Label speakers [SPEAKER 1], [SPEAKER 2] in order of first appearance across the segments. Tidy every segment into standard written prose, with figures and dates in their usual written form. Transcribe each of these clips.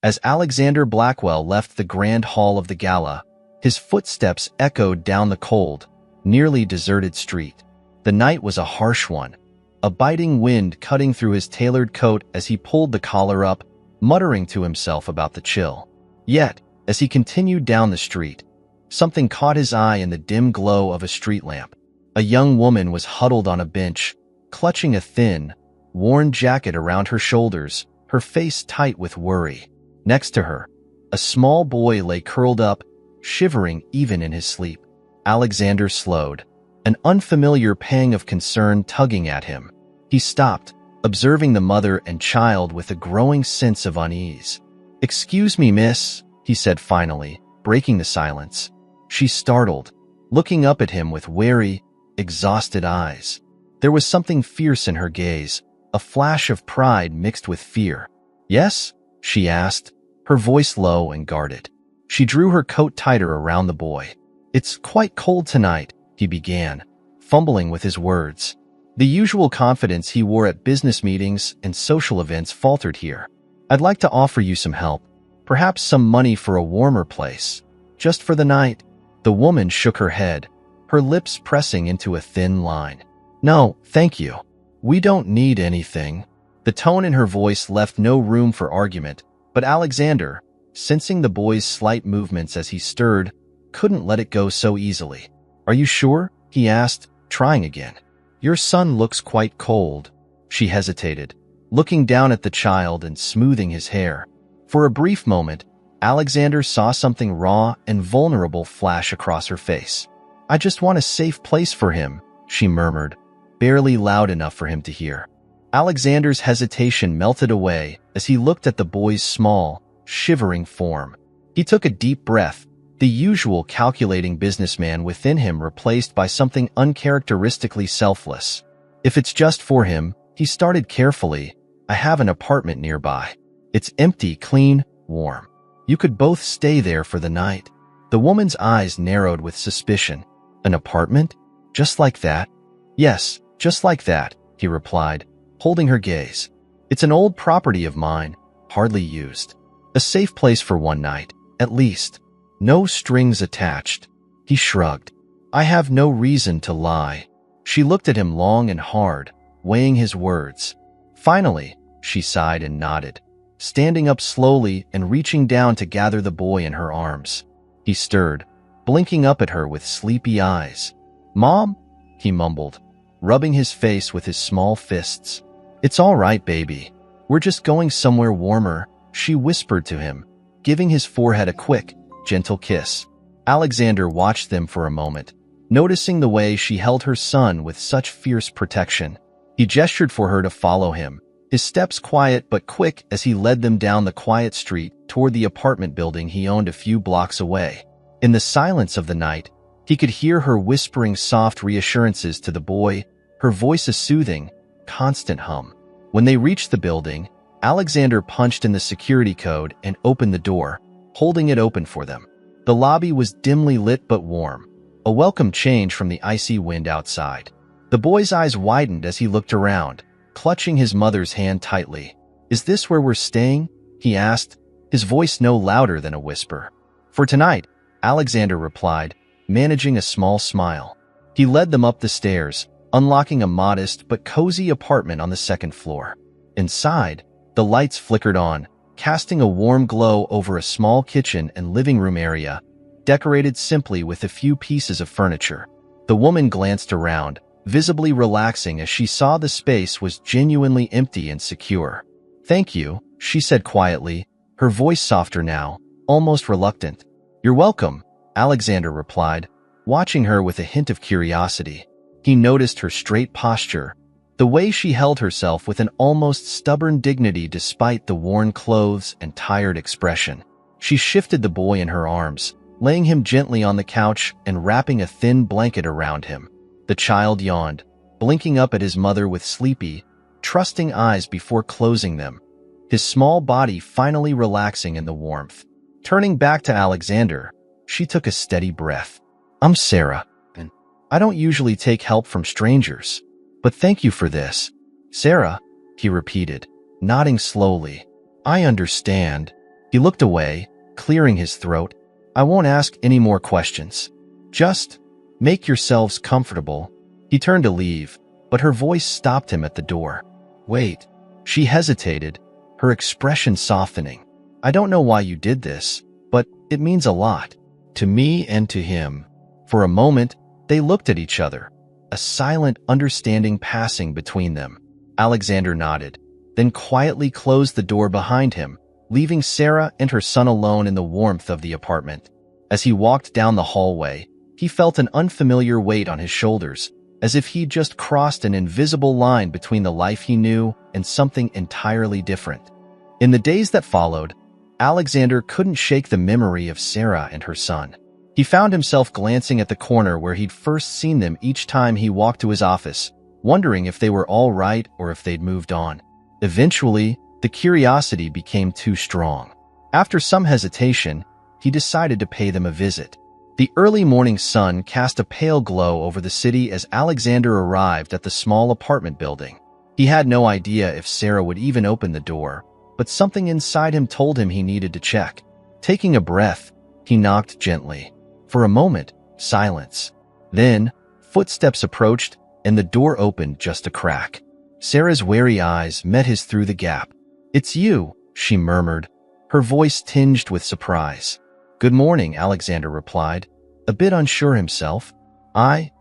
[SPEAKER 1] As Alexander Blackwell left the grand hall of the gala, his footsteps echoed down the cold, nearly deserted street. The night was a harsh one, a biting wind cutting through his tailored coat as he pulled the collar up, muttering to himself about the chill. Yet, as he continued down the street, something caught his eye in the dim glow of a street lamp. A young woman was huddled on a bench, clutching a thin, worn jacket around her shoulders, her face tight with worry. Next to her, a small boy lay curled up, shivering even in his sleep. Alexander slowed, an unfamiliar pang of concern tugging at him. He stopped, observing the mother and child with a growing sense of unease. "Excuse me, miss," he said finally, breaking the silence. She startled, looking up at him with wary, exhausted eyes. There was something fierce in her gaze, a flash of pride mixed with fear. "Yes?" she asked, her voice low and guarded. She drew her coat tighter around the boy. "It's quite cold tonight," he began, fumbling with his words. The usual confidence he wore at business meetings and social events faltered here. "I'd like to offer you some help, perhaps some money for a warmer place, just for the night." The woman shook her head, her lips pressing into a thin line. "No, thank you. We don't need anything." The tone in her voice left no room for argument, but Alexander, sensing the boy's slight movements as he stirred, couldn't let it go so easily. "Are you sure?" he asked, trying again. "Your son looks quite cold." She hesitated, looking down at the child and smoothing his hair. For a brief moment, Alexander saw something raw and vulnerable flash across her face. "I just want a safe place for him," she murmured, barely loud enough for him to hear. Alexander's hesitation melted away as he looked at the boy's small, shivering form. He took a deep breath, the usual calculating businessman within him replaced by something uncharacteristically selfless. "If it's just for him," he started carefully, "I have an apartment nearby. It's empty, clean, warm. You could both stay there for the night." The woman's eyes narrowed with suspicion. "An apartment? Just like that?" "Yes, just like that," he replied, holding her gaze. "It's an old property of mine, hardly used. A safe place for one night, at least. No strings attached." He shrugged. "I have no reason to lie." She looked at him long and hard, weighing his words. Finally, she sighed and nodded, standing up slowly and reaching down to gather the boy in her arms. He stirred, blinking up at her with sleepy eyes. "Mom?" he mumbled, rubbing his face with his small fists. "It's all right, baby. We're just going somewhere warmer," she whispered to him, giving his forehead a quick, gentle kiss. Alexander watched them for a moment, noticing the way she held her son with such fierce protection. He gestured for her to follow him, his steps quiet but quick as he led them down the quiet street toward the apartment building he owned a few blocks away. In the silence of the night, he could hear her whispering soft reassurances to the boy, her voice a soothing, constant hum. When they reached the building, Alexander punched in the security code and opened the door, holding it open for them. The lobby was dimly lit but warm, a welcome change from the icy wind outside. The boy's eyes widened as he looked around, clutching his mother's hand tightly. "Is this where we're staying?" he asked, his voice no louder than a whisper. "For tonight," Alexander replied, managing a small smile. He led them up the stairs, unlocking a modest but cozy apartment on the second floor. Inside, the lights flickered on, casting a warm glow over a small kitchen and living room area, decorated simply with a few pieces of furniture. The woman glanced around, visibly relaxing as she saw the space was genuinely empty and secure. "Thank you," she said quietly, her voice softer now, almost reluctant. "You're welcome," Alexander replied, watching her with a hint of curiosity. He noticed her straight posture, the way she held herself with an almost stubborn dignity despite the worn clothes and tired expression. She shifted the boy in her arms, laying him gently on the couch and wrapping a thin blanket around him. The child yawned, blinking up at his mother with sleepy, trusting eyes before closing them, his small body finally relaxing in the warmth. Turning back to Alexander, she took a steady breath. "I'm Sarah, and I don't usually take help from strangers, but thank you for this." "Sarah," he repeated, nodding slowly. "I understand." He looked away, clearing his throat. I won't ask any more questions. Just make yourselves comfortable. He turned to leave, but her voice stopped him at the door. Wait. She hesitated, her expression softening. I don't know why you did this, but it means a lot. To me and to him. For a moment, they looked at each other, a silent understanding passing between them. Alexander nodded, then quietly closed the door behind him, leaving Sarah and her son alone in the warmth of the apartment. As he walked down the hallway, he felt an unfamiliar weight on his shoulders, as if he'd just crossed an invisible line between the life he knew and something entirely different. In the days that followed, Alexander couldn't shake the memory of Sarah and her son. He found himself glancing at the corner where he'd first seen them each time he walked to his office, wondering if they were all right or if they'd moved on. Eventually, the curiosity became too strong. After some hesitation, he decided to pay them a visit. The early morning sun cast a pale glow over the city as Alexander arrived at the small apartment building. He had no idea if Sarah would even open the door, but something inside him told him he needed to check. Taking a breath, he knocked gently. For a moment, silence. Then, footsteps approached, and the door opened just a crack. Sarah's wary eyes met his through the gap. "It's you," she murmured, her voice tinged with surprise. "Good morning," Alexander replied, a bit unsure himself. I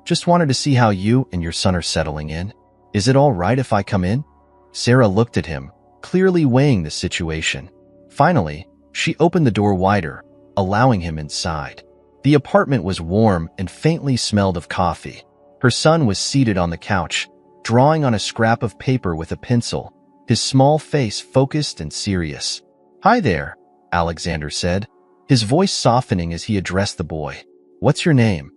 [SPEAKER 1] just wanted to see how you and your son are settling in. Is it all right if I come in?" Sarah looked at him, clearly weighing the situation. Finally, she opened the door wider, allowing him inside. The apartment was warm and faintly smelled of coffee. Her son was seated on the couch, drawing on a scrap of paper with a pencil, his small face focused and serious. "Hi there," Alexander said, his voice softening as he addressed the boy. "What's your name?"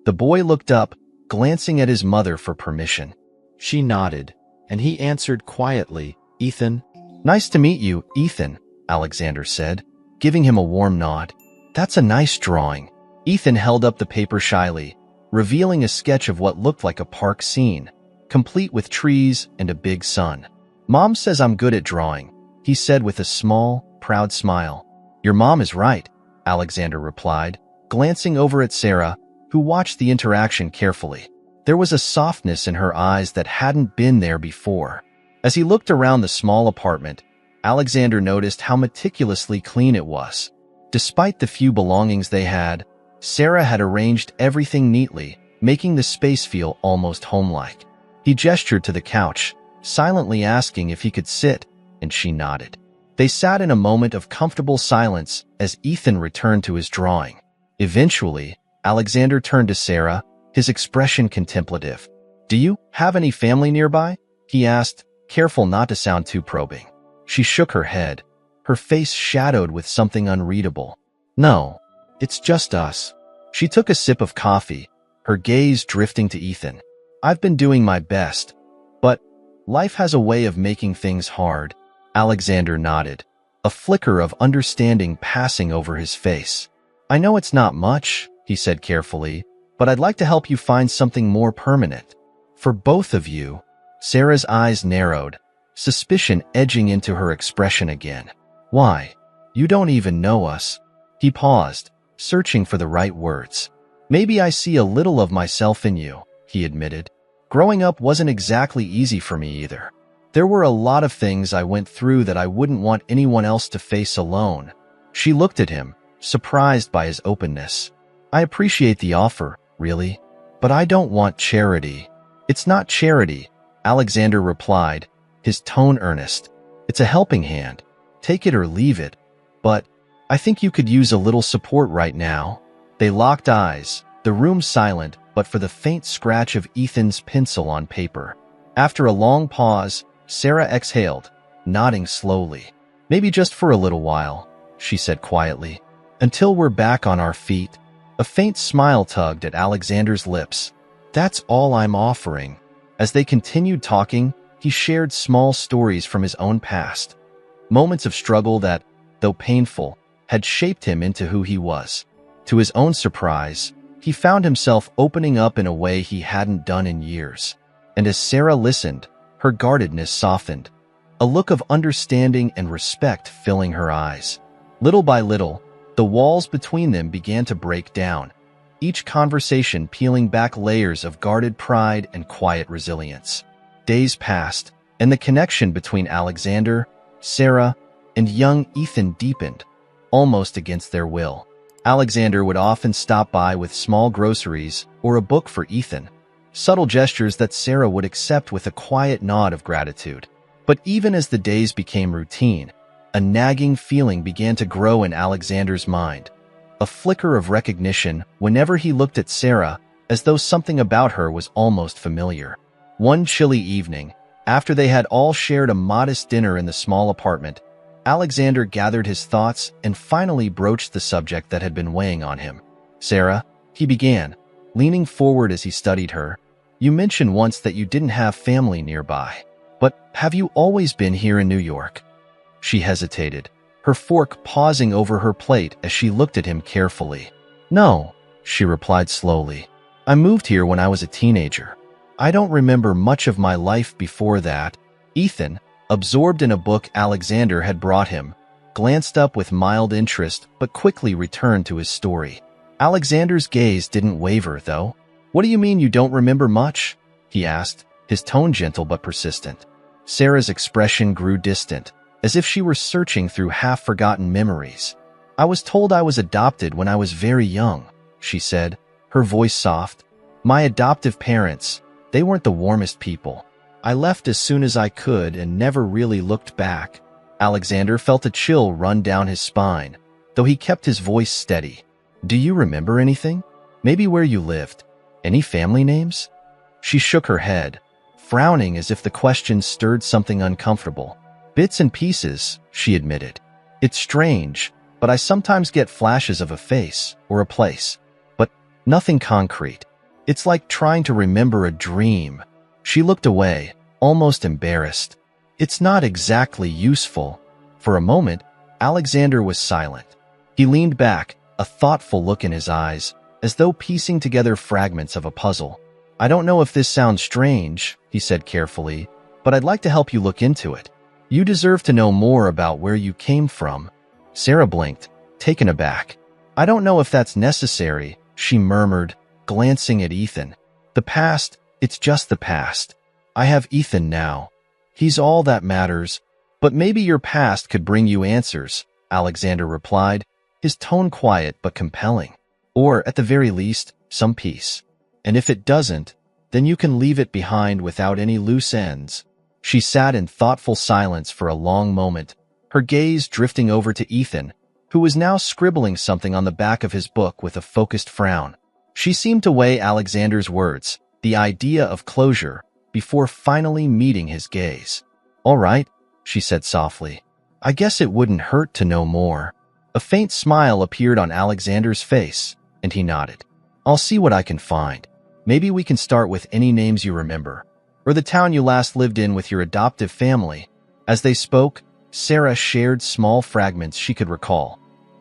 [SPEAKER 1] The boy looked up, glancing at his mother for permission. She nodded, and he answered quietly, "Ethan." "Nice to meet you, Ethan," Alexander said, giving him a warm nod. "That's a nice drawing." Ethan held up the paper shyly, revealing a sketch of what looked like a park scene, complete with trees and a big sun. "Mom says I'm good at drawing," he said with a small, proud smile. "Your mom is right," Alexander replied, glancing over at Sarah, who watched the interaction carefully. There was a softness in her eyes that hadn't been there before. As he looked around the small apartment, Alexander noticed how meticulously clean it was. Despite the few belongings they had, Sarah had arranged everything neatly, making the space feel almost homelike. He gestured to the couch, silently asking if he could sit, and she nodded. They sat in a moment of comfortable silence as Ethan returned to his drawing. Eventually, Alexander turned to Sarah, his expression contemplative. "Do you have any family nearby?" he asked, careful not to sound too probing. She shook her head, her face shadowed with something unreadable. "No, it's just us." She took a sip of coffee, her gaze drifting to Ethan. "I've been doing my best, but life has a way of making things hard." Alexander nodded, a flicker of understanding passing over his face. "I know it's not much," he said carefully, "but I'd like to help you find something more permanent. For both of you." Sarah's eyes narrowed, suspicion edging into her expression again. "Why? You don't even know us." He paused, searching for the right words. "Maybe I see a little of myself in you," he admitted. "Growing up wasn't exactly easy for me either. There were a lot of things I went through that I wouldn't want anyone else to face alone." She looked at him, surprised by his openness. "I appreciate the offer, really, but I don't want charity." "It's not charity," Alexander replied, his tone earnest. "It's a helping hand. Take it or leave it. But I think you could use a little support right now." They locked eyes, the room silent but for the faint scratch of Ethan's pencil on paper. After a long pause, Sarah exhaled, nodding slowly. "Maybe just for a little while," she said quietly. "Until we're back on our feet." A faint smile tugged at Alexander's lips. "That's all I'm offering." As they continued talking, he shared small stories from his own past. Moments of struggle that, though painful, had shaped him into who he was. To his own surprise, he found himself opening up in a way he hadn't done in years. And as Sarah listened, her guardedness softened. a look of understanding and respect filling her eyes. Little by little, the walls between them began to break down, each conversation peeling back layers of guarded pride and quiet resilience. Days passed, and the connection between Alexander, Sarah, and young Ethan deepened, almost against their will. Alexander would often stop by with small groceries or a book for Ethan, subtle gestures that Sarah would accept with a quiet nod of gratitude. But even as the days became routine, a nagging feeling began to grow in Alexander's mind, a flicker of recognition whenever he looked at Sarah, as though something about her was almost familiar. One chilly evening, after they had all shared a modest dinner in the small apartment, Alexander gathered his thoughts and finally broached the subject that had been weighing on him. "Sarah," he began, leaning forward as he studied her, "you mentioned once that you didn't have family nearby. But have you always been here in New York?" She hesitated, her fork pausing over her plate as she looked at him carefully. "No," she replied slowly. "I moved here when I was a teenager. I don't remember much of my life before that." Ethan, absorbed in a book Alexander had brought him, glanced up with mild interest but quickly returned to his story. Alexander's gaze didn't waver, though. "What do you mean you don't remember much?" he asked, his tone gentle but persistent. Sarah's expression grew distant, as if she were searching through half-forgotten memories. "I was told I was adopted when I was very young," she said, her voice soft. "My adoptive parents, they weren't the warmest people. I left as soon as I could and never really looked back." Alexander felt a chill run down his spine, though he kept his voice steady. "Do you remember anything? Maybe where you lived? Any family names?" She shook her head, frowning as if the question stirred something uncomfortable. "Bits and pieces," she admitted. "It's strange, but I sometimes get flashes of a face or a place. But nothing concrete. It's like trying to remember a dream." She looked away, almost embarrassed. "It's not exactly useful." For a moment, Alexander was silent. He leaned back, a thoughtful look in his eyes, as though piecing together fragments of a puzzle. "I don't know if this sounds strange," he said carefully, "but I'd like to help you look into it. You deserve to know more about where you came from." Sarah blinked, taken aback. "I don't know if that's necessary," she murmured, glancing at Ethan. "The past, it's just the past. I have Ethan now. He's all that matters. But maybe your past could bring you answers," Alexander replied, his tone quiet but compelling. "Or, at the very least, some peace. And if it doesn't, then you can leave it behind without any loose ends." She sat in thoughtful silence for a long moment, her gaze drifting over to Ethan, who was now scribbling something on the back of his book with a focused frown. She seemed to weigh Alexander's words, the idea of closure, before finally meeting his gaze. "All right," she said softly. "I guess it wouldn't hurt to know more." A faint smile appeared on Alexander's face, and he nodded. "I'll see what I can find. Maybe we can start with any names you remember, or the town you last lived in with your adoptive family." As they spoke, Sarah shared small fragments she could recall.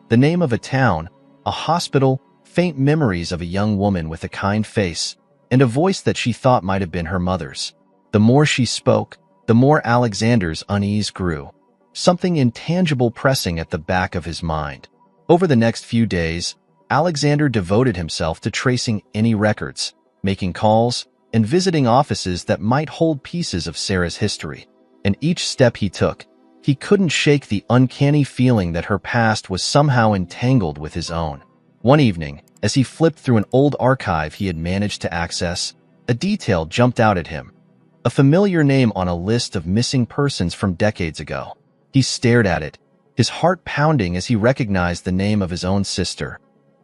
[SPEAKER 1] The name of a town, a hospital, faint memories of a young woman with a kind face, and a voice that she thought might have been her mother's. The more she spoke, the more Alexander's unease grew, something intangible pressing at the back of his mind. Over the next few days, Alexander devoted himself to tracing any records, making calls, and visiting offices that might hold pieces of Sarah's history. And each step he took, he couldn't shake the uncanny feeling that her past was somehow entangled with his own. One evening, as he flipped through an old archive he had managed to access, a detail jumped out at him. A familiar name on a list of missing persons from decades ago. He stared at it, his heart pounding as he recognized the name of his own sister.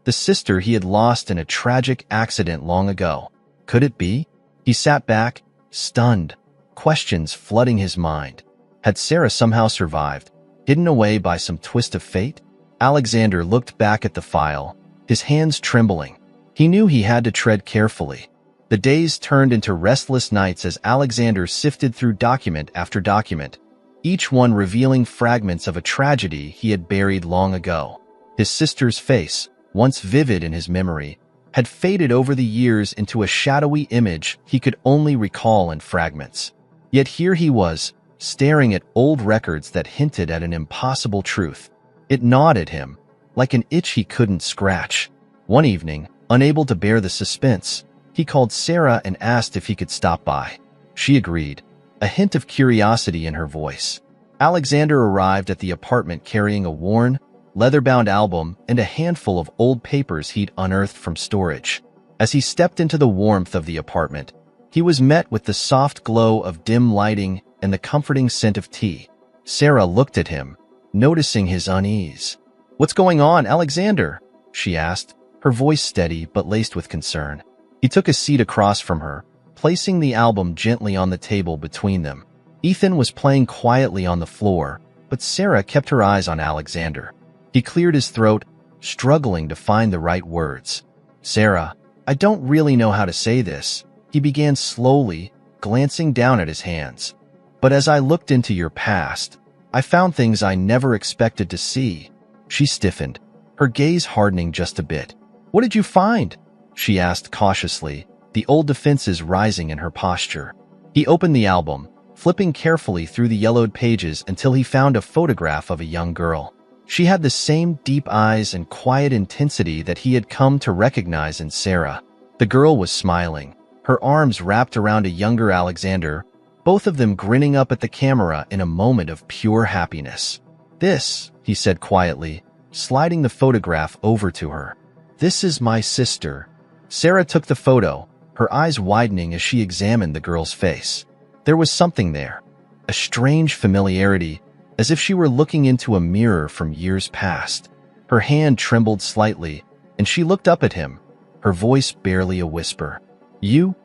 [SPEAKER 1] The sister he had lost in a tragic accident long ago. Could it be? He sat back, stunned, questions flooding his mind. Had Sarah somehow survived, hidden away by some twist of fate? Alexander looked back at the file, his hands trembling. He knew he had to tread carefully. The days turned into restless nights as Alexander sifted through document after document, each one revealing fragments of a tragedy he had buried long ago. His sister's face, once vivid in his memory, had faded over the years into a shadowy image he could only recall in fragments. Yet here he was, staring at old records that hinted at an impossible truth. It gnawed at him, like an itch he couldn't scratch. One evening, unable to bear the suspense, he called Sarah and asked if he could stop by. She agreed, a hint of curiosity in her voice. Alexander arrived at the apartment carrying a worn, leather-bound album and a handful of old papers he'd unearthed from storage. As he stepped into the warmth of the apartment, he was met with the soft glow of dim lighting and the comforting scent of tea. Sarah looked at him, noticing his unease. "What's going on, Alexander?" she asked, her voice steady but laced with concern. He took a seat across from her, placing the album gently on the table between them. Ethan was playing quietly on the floor, but Sarah kept her eyes on Alexander. He cleared his throat, struggling to find the right words. "Sarah, I don't really know how to say this," he began slowly, glancing down at his hands. "But as I looked into your past, I found things I never expected to see." She stiffened, her gaze hardening just a bit. "What did you find?" she asked cautiously, the old defenses rising in her posture. He opened the album, flipping carefully through the yellowed pages until he found a photograph of a young girl. She had the same deep eyes and quiet intensity that he had come to recognize in Sarah. The girl was smiling, her arms wrapped around a younger Alexander, both of them grinning up at the camera in a moment of pure happiness. "This," he said quietly, sliding the photograph over to her. "This is my sister." Sarah took the photo, her eyes widening as she examined the girl's face. There was something there, a strange familiarity, as if she were looking into a mirror from years past. Her hand trembled slightly, and she looked up at him, her voice barely a whisper. You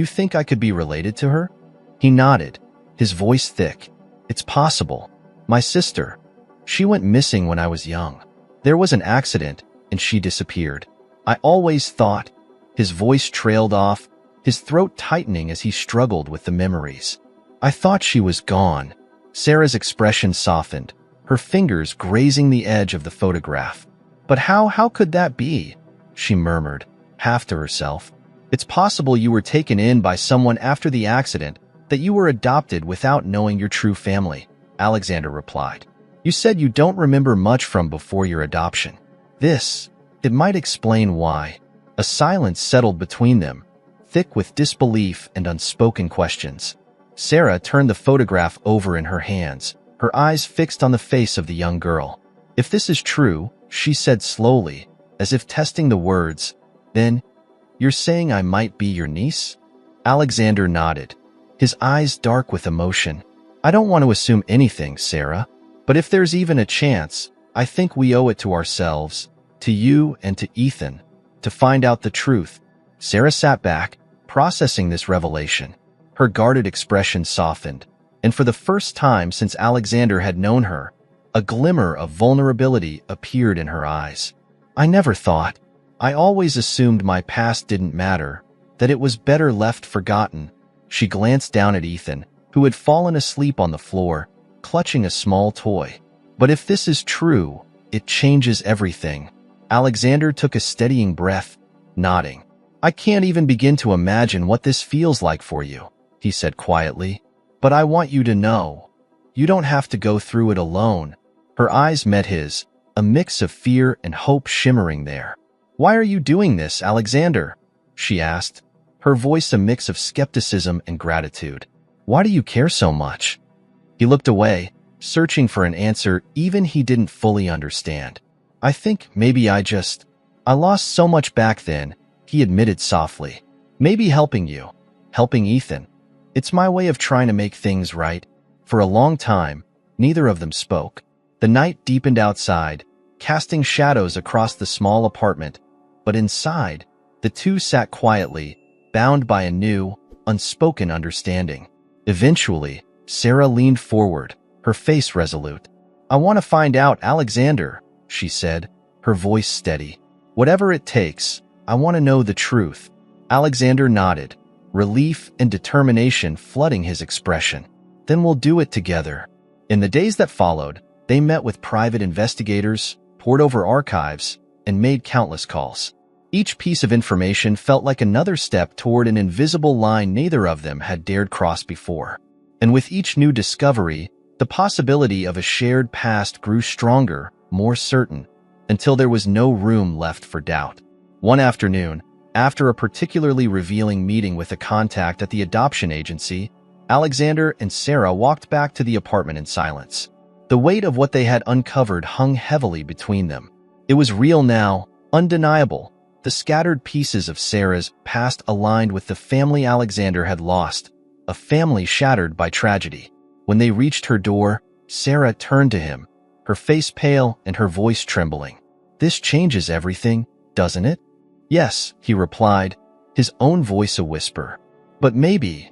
[SPEAKER 1] think I could be related to her?" He nodded, his voice thick. "It's possible. My sister. She went missing when I was young. There was an accident, and she disappeared. I always thought—" His voice trailed off, his throat tightening as he struggled with the memories. "I thought she was gone." Sarah's expression softened, her fingers grazing the edge of the photograph. "But how could that be?" she murmured, half to herself. "It's possible you were taken in by someone after the accident, that you were adopted without knowing your true family," Alexander replied. "You said you don't remember much from before your adoption. It might explain why." A silence settled between them, thick with disbelief and unspoken questions. Sarah turned the photograph over in her hands, her eyes fixed on the face of the young girl. "If this is true," she said slowly, as if testing the words, "then you're saying I might be your niece?" Alexander nodded, his eyes dark with emotion. "I don't want to assume anything, Sarah, but if there's even a chance, I think we owe it to ourselves, to you and to Ethan, to find out the truth." Sarah sat back, processing this revelation. Her guarded expression softened, and for the first time since Alexander had known her, a glimmer of vulnerability appeared in her eyes. "I never thought. I always assumed my past didn't matter, that it was better left forgotten." She glanced down at Ethan, who had fallen asleep on the floor, clutching a small toy. "But if this is true, it changes everything." Alexander took a steadying breath, nodding. "I can't even begin to imagine what this feels like for you," he said quietly. "But I want you to know, you don't have to go through it alone." Her eyes met his, a mix of fear and hope shimmering there. "Why are you doing this, Alexander?" she asked, her voice a mix of skepticism and gratitude. "Why do you care so much?" He looked away, searching for an answer even he didn't fully understand. "I think maybe I lost so much back then," he admitted softly. "Maybe helping you, helping Ethan. It's my way of trying to make things right." For a long time, neither of them spoke. The night deepened outside, casting shadows across the small apartment, but inside, the two sat quietly, bound by a new, unspoken understanding. Eventually, Sarah leaned forward, her face resolute. "I want to find out, Alexander," she said, her voice steady. "Whatever it takes, I want to know the truth." Alexander nodded, relief and determination flooding his expression. "Then we'll do it together." In the days that followed, they met with private investigators, pored over archives, and made countless calls. Each piece of information felt like another step toward an invisible line neither of them had dared cross before. And with each new discovery, the possibility of a shared past grew stronger, more certain, until there was no room left for doubt. One afternoon, after a particularly revealing meeting with a contact at the adoption agency, Alexander and Sarah walked back to the apartment in silence. The weight of what they had uncovered hung heavily between them. It was real now, undeniable. The scattered pieces of Sarah's past aligned with the family Alexander had lost, a family shattered by tragedy. When they reached her door, Sarah turned to him, her face pale and her voice trembling. "This changes everything, doesn't it?" "Yes," he replied, his own voice a whisper. "But maybe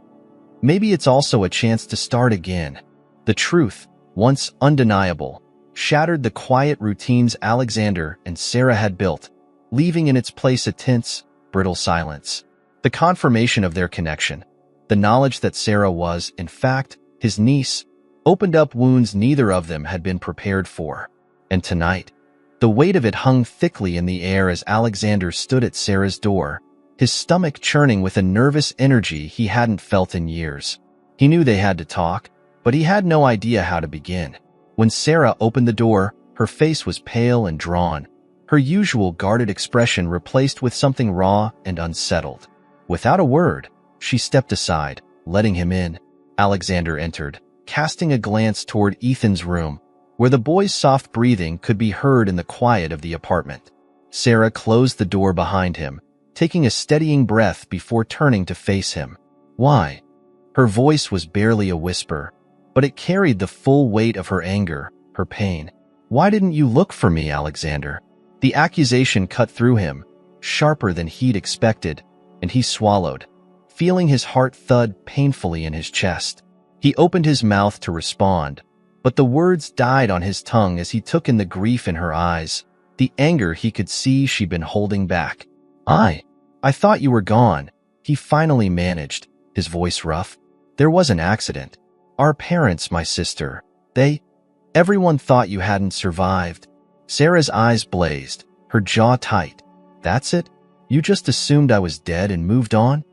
[SPEAKER 1] it's also a chance to start again." The truth, once undeniable, shattered the quiet routines Alexander and Sarah had built, leaving in its place a tense, brittle silence. The confirmation of their connection, the knowledge that Sarah was, in fact, his niece, opened up wounds neither of them had been prepared for. And tonight, the weight of it hung thickly in the air as Alexander stood at Sarah's door, his stomach churning with a nervous energy he hadn't felt in years. He knew they had to talk, but he had no idea how to begin. When Sarah opened the door, her face was pale and drawn, her usual guarded expression replaced with something raw and unsettled. Without a word, she stepped aside, letting him in. Alexander entered, casting a glance toward Ethan's room, where the boy's soft breathing could be heard in the quiet of the apartment. Sarah closed the door behind him, taking a steadying breath before turning to face him. "Why?" Her voice was barely a whisper, but it carried the full weight of her anger, her pain. "Why didn't you look for me, Alexander?" The accusation cut through him, sharper than he'd expected, and he swallowed, feeling his heart thud painfully in his chest. He opened his mouth to respond, but the words died on his tongue as he took in the grief in her eyes, the anger he could see she'd been holding back. I thought you were gone," he finally managed, his voice rough. "There was an accident. Our parents, my sister, everyone thought you hadn't survived." Sarah's eyes blazed, her jaw tight. "That's it? You just assumed I was dead and moved on?"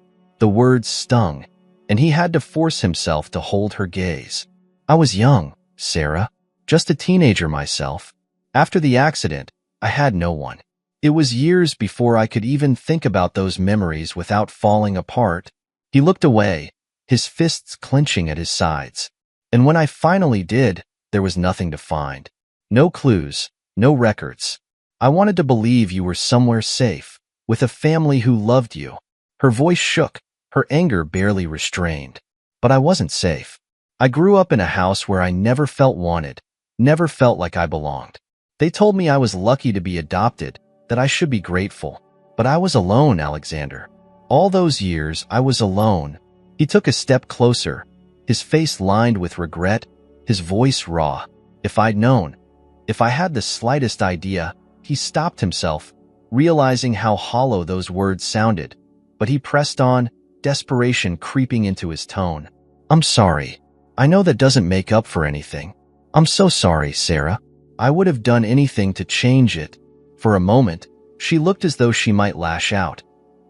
[SPEAKER 1] The words stung, and he had to force himself to hold her gaze. "I was young, Sarah, just a teenager myself. After the accident, I had no one. It was years before I could even think about those memories without falling apart." He looked away, his fists clenching at his sides. "And when I finally did, there was nothing to find. No clues, no records. I wanted to believe you were somewhere safe, with a family who loved you." Her voice shook, her anger barely restrained. "But I wasn't safe. I grew up in a house where I never felt wanted, never felt like I belonged. They told me I was lucky to be adopted, that I should be grateful. But I was alone, Alexander. All those years, I was alone." He took a step closer, his face lined with regret, his voice raw. "If I'd known, if I had the slightest idea." He stopped himself, realizing how hollow those words sounded, but he pressed on, desperation creeping into his tone. "I'm sorry. I know that doesn't make up for anything. I'm so sorry, Sarah. I would have done anything to change it." For a moment, she looked as though she might lash out,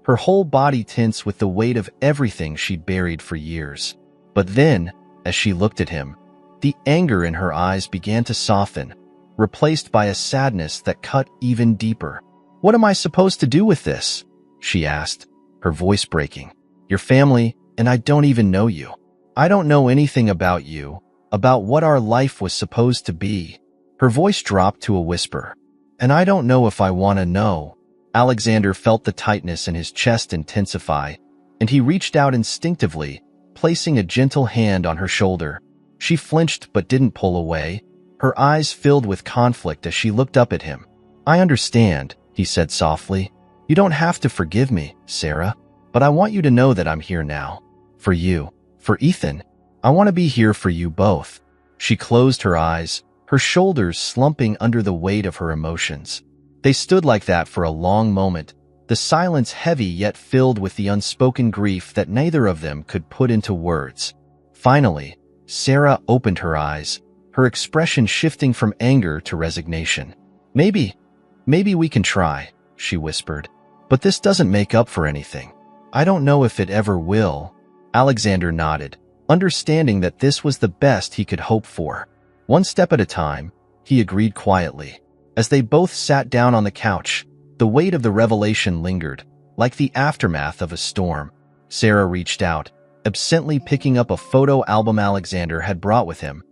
[SPEAKER 1] her whole body tense with the weight of everything she'd buried for years. But then, as she looked at him, the anger in her eyes began to soften, replaced by a sadness that cut even deeper. "What am I supposed to do with this?" she asked, her voice breaking. "Your family, and I don't even know you. I don't know anything about you, about what our life was supposed to be." Her voice dropped to a whisper. "And I don't know if I want to know." Alexander felt the tightness in his chest intensify, and he reached out instinctively, placing a gentle hand on her shoulder. She flinched but didn't pull away, her eyes filled with conflict as she looked up at him. "I understand," he said softly. "You don't have to forgive me, Sarah, but I want you to know that I'm here now. For you, for Ethan. I want to be here for you both." She closed her eyes, her shoulders slumping under the weight of her emotions. They stood like that for a long moment, the silence heavy yet filled with the unspoken grief that neither of them could put into words. Finally, Sarah opened her eyes, her expression shifting from anger to resignation. Maybe we can try," she whispered. "But this doesn't make up for anything. I don't know if it ever will." Alexander nodded, understanding that this was the best he could hope for. One step at a time, he agreed quietly. As they both sat down on the couch, the weight of the revelation lingered, like the aftermath of a storm. Sarah reached out, absently picking up a photo album Alexander had brought with him,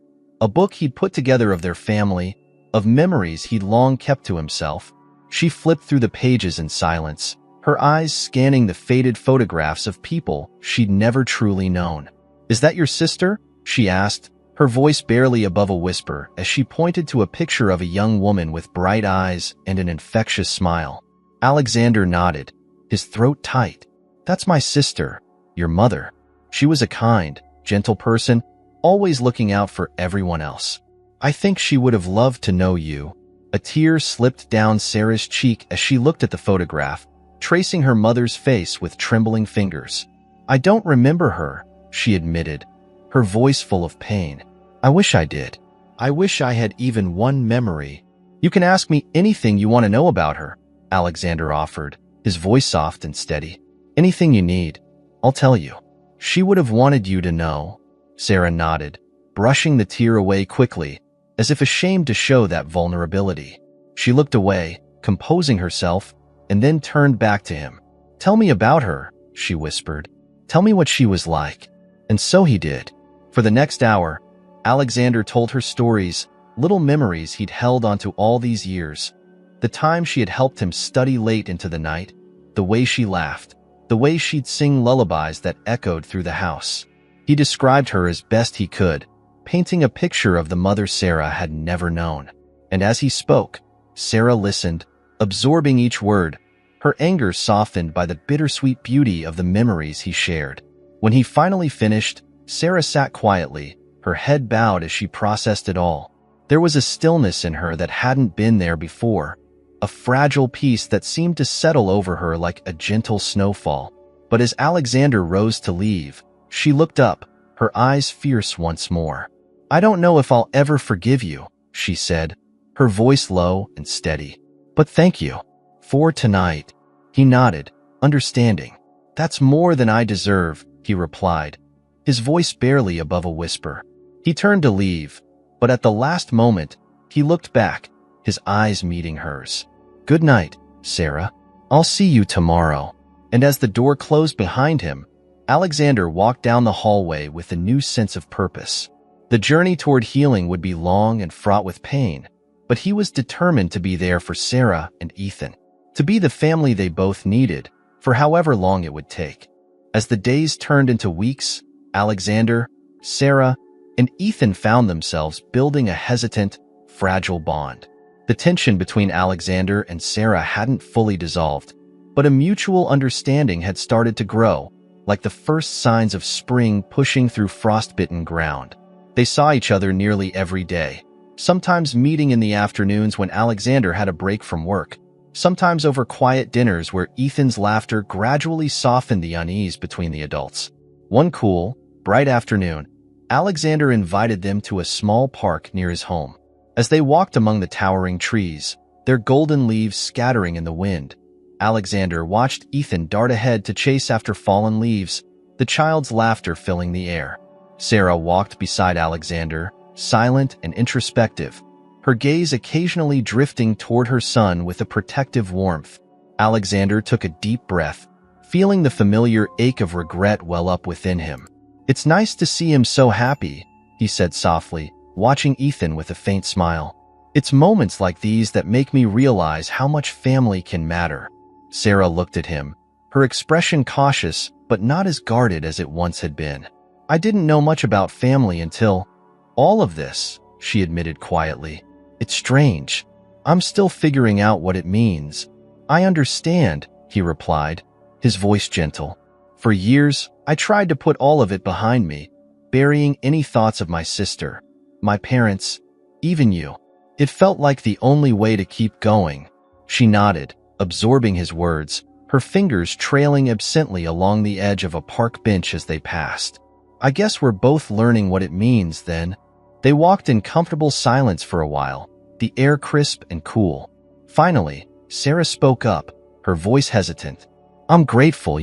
[SPEAKER 1] a book he'd put together of their family, of memories he'd long kept to himself. She flipped through the pages in silence, her eyes scanning the faded photographs of people she'd never truly known. "Is that your sister?" she asked, her voice barely above a whisper as she pointed to a picture of a young woman with bright eyes and an infectious smile. Alexander nodded, his throat tight. "That's my sister, your mother. She was a kind, gentle person, always looking out for everyone else. I think she would have loved to know you." A tear slipped down Sarah's cheek as she looked at the photograph, tracing her mother's face with trembling fingers. "I don't remember her," she admitted, her voice full of pain. "I wish I did. I wish I had even one memory." "You can ask me anything you want to know about her," Alexander offered, his voice soft and steady. "Anything you need, I'll tell you." "She would have wanted you to know," Sarah nodded, brushing the tear away quickly, as if ashamed to show that vulnerability. She looked away, composing herself, and then turned back to him. "Tell me about her," she whispered. "Tell me what she was like." And so he did. For the next hour, Alexander told her stories, little memories he'd held onto all these years. The time she had helped him study late into the night, the way she laughed, the way she'd sing lullabies that echoed through the house. He described her as best he could, painting a picture of the mother Sarah had never known. And as he spoke, Sarah listened, absorbing each word, her anger softened by the bittersweet beauty of the memories he shared. When he finally finished, Sarah sat quietly, her head bowed as she processed it all. There was a stillness in her that hadn't been there before, a fragile peace that seemed to settle over her like a gentle snowfall. But as Alexander rose to leave, she looked up, her eyes fierce once more. "I don't know if I'll ever forgive you," she said, her voice low and steady. "But thank you for tonight." He nodded, understanding. "That's more than I deserve," he replied, his voice barely above a whisper. He turned to leave, but at the last moment, he looked back, his eyes meeting hers. "Good night, Sarah. I'll see you tomorrow." And as the door closed behind him, Alexander walked down the hallway with a new sense of purpose. The journey toward healing would be long and fraught with pain, but he was determined to be there for Sarah and Ethan, to be the family they both needed, for however long it would take. As the days turned into weeks, Alexander, Sarah, and Ethan found themselves building a hesitant, fragile bond. The tension between Alexander and Sarah hadn't fully dissolved, but a mutual understanding had started to grow, like the first signs of spring pushing through frostbitten ground. They saw each other nearly every day, sometimes meeting in the afternoons when Alexander had a break from work, sometimes over quiet dinners where Ethan's laughter gradually softened the unease between the adults. One cool, bright afternoon, Alexander invited them to a small park near his home. As they walked among the towering trees, their golden leaves scattering in the wind, Alexander watched Ethan dart ahead to chase after fallen leaves, the child's laughter filling the air. Sarah walked beside Alexander, silent and introspective, her gaze occasionally drifting toward her son with a protective warmth. Alexander took a deep breath, feeling the familiar ache of regret well up within him. "It's nice to see him so happy," he said softly, watching Ethan with a faint smile. "It's moments like these that make me realize how much family can matter." Sarah looked at him, her expression cautious but not as guarded as it once had been. "I didn't know much about family until all of this," she admitted quietly. "It's strange. I'm still figuring out what it means." "I understand," he replied, his voice gentle. "For years, I tried to put all of it behind me, burying any thoughts of my sister, my parents, even you. It felt like the only way to keep going." She nodded, absorbing his words, her fingers trailing absently along the edge of a park bench as they passed. "I guess we're both learning what it means, then." They walked in comfortable silence for a while, the air crisp and cool. Finally, Sarah spoke up, her voice hesitant. "I'm grateful,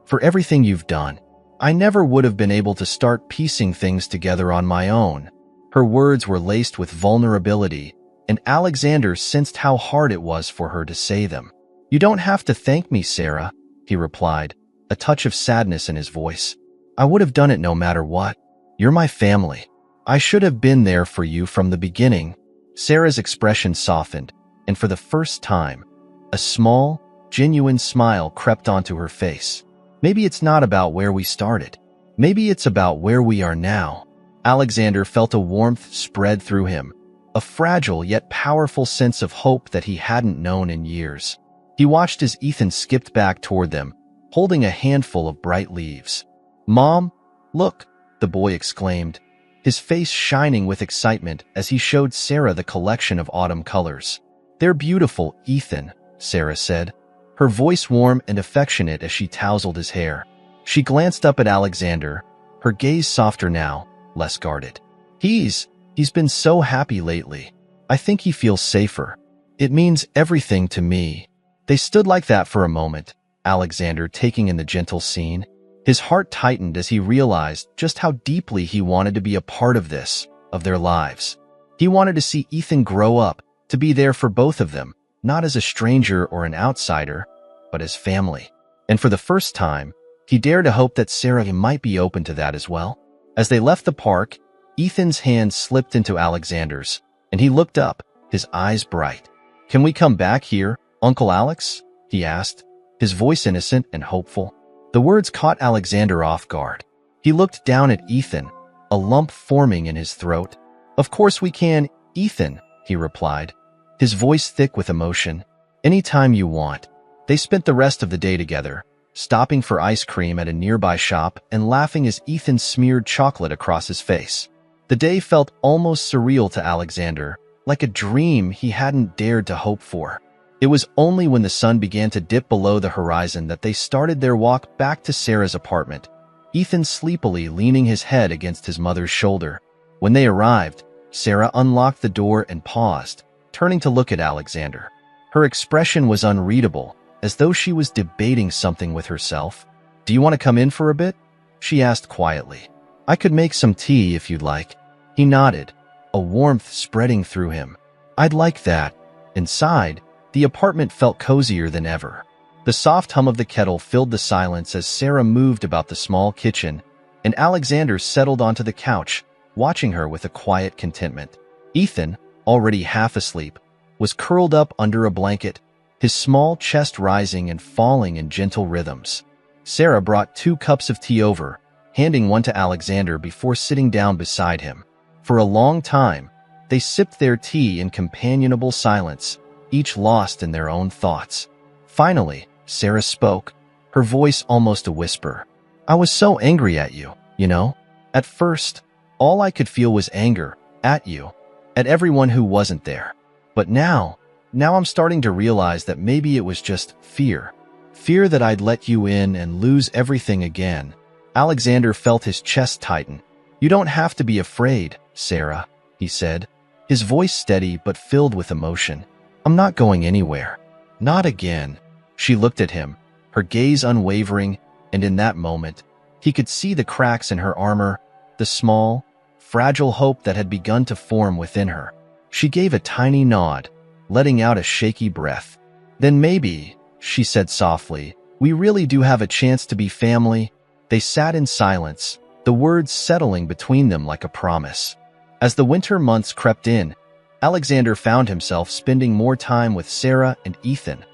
[SPEAKER 1] for everything you've done. I never would have been able to start piecing things together on my own." Her words were laced with vulnerability, and Alexander sensed how hard it was for her to say them. "You don't have to thank me, Sarah," he replied, a touch of sadness in his voice. "I would have done it no matter what. You're my family. I should have been there for you from the beginning." Sarah's expression softened, and for the first time, a small, genuine smile crept onto her face. "Maybe it's not about where we started. Maybe it's about where we are now." Alexander felt a warmth spread through him, a fragile yet powerful sense of hope that he hadn't known in years. He watched as Ethan skipped back toward them, holding a handful of bright leaves. "Mom, look," the boy exclaimed, his face shining with excitement as he showed Sarah the collection of autumn colors. "They're beautiful, Ethan," Sarah said, her voice warm and affectionate as she tousled his hair. She glanced up at Alexander, her gaze softer now, less guarded. He's been so happy lately. I think he feels safer. It means everything to me." They stood like that for a moment, Alexander taking in the gentle scene. His heart tightened as he realized just how deeply he wanted to be a part of this, of their lives. He wanted to see Ethan grow up, to be there for both of them, not as a stranger or an outsider, but as family. And for the first time, he dared to hope that Sarah might be open to that as well. As they left the park, Ethan's hand slipped into Alexander's, and he looked up, his eyes bright. "Can we come back here, Uncle Alex?" he asked, his voice innocent and hopeful. The words caught Alexander off guard. He looked down at Ethan, a lump forming in his throat. "Of course we can, Ethan," he replied, his voice thick with emotion. "Anytime you want." They spent the rest of the day together, stopping for ice cream at a nearby shop and laughing as Ethan smeared chocolate across his face. The day felt almost surreal to Alexander, like a dream he hadn't dared to hope for. It was only when the sun began to dip below the horizon that they started their walk back to Sarah's apartment, Ethan sleepily leaning his head against his mother's shoulder. When they arrived, Sarah unlocked the door and paused, turning to look at Alexander. Her expression was unreadable, as though she was debating something with herself. "Do you want to come in for a bit?" she asked quietly. "I could make some tea if you'd like." He nodded, a warmth spreading through him. "I'd like that." Inside, the apartment felt cozier than ever. The soft hum of the kettle filled the silence as Sarah moved about the small kitchen, and Alexander settled onto the couch, watching her with a quiet contentment. Ethan, already half asleep, was curled up under a blanket, his small chest rising and falling in gentle rhythms. Sarah brought 2 cups of tea over, handing one to Alexander before sitting down beside him. For a long time, they sipped their tea in companionable silence, each lost in their own thoughts. Finally, Sarah spoke, her voice almost a whisper. "I was so angry at you, you know? At first, all I could feel was anger, at you, at everyone who wasn't there. But now I'm starting to realize that maybe it was just fear. Fear that I'd let you in and lose everything again." Alexander felt his chest tighten. "You don't have to be afraid, Sarah," he said, his voice steady but filled with emotion. "I'm not going anywhere. Not again." She looked at him, her gaze unwavering, and in that moment, he could see the cracks in her armor, the small, fragile hope that had begun to form within her. She gave a tiny nod, letting out a shaky breath. "Then maybe," she said softly, "we really do have a chance to be family." They sat in silence, the words settling between them like a promise. As the winter months crept in, Alexander found himself spending more time with Sarah and Ethan,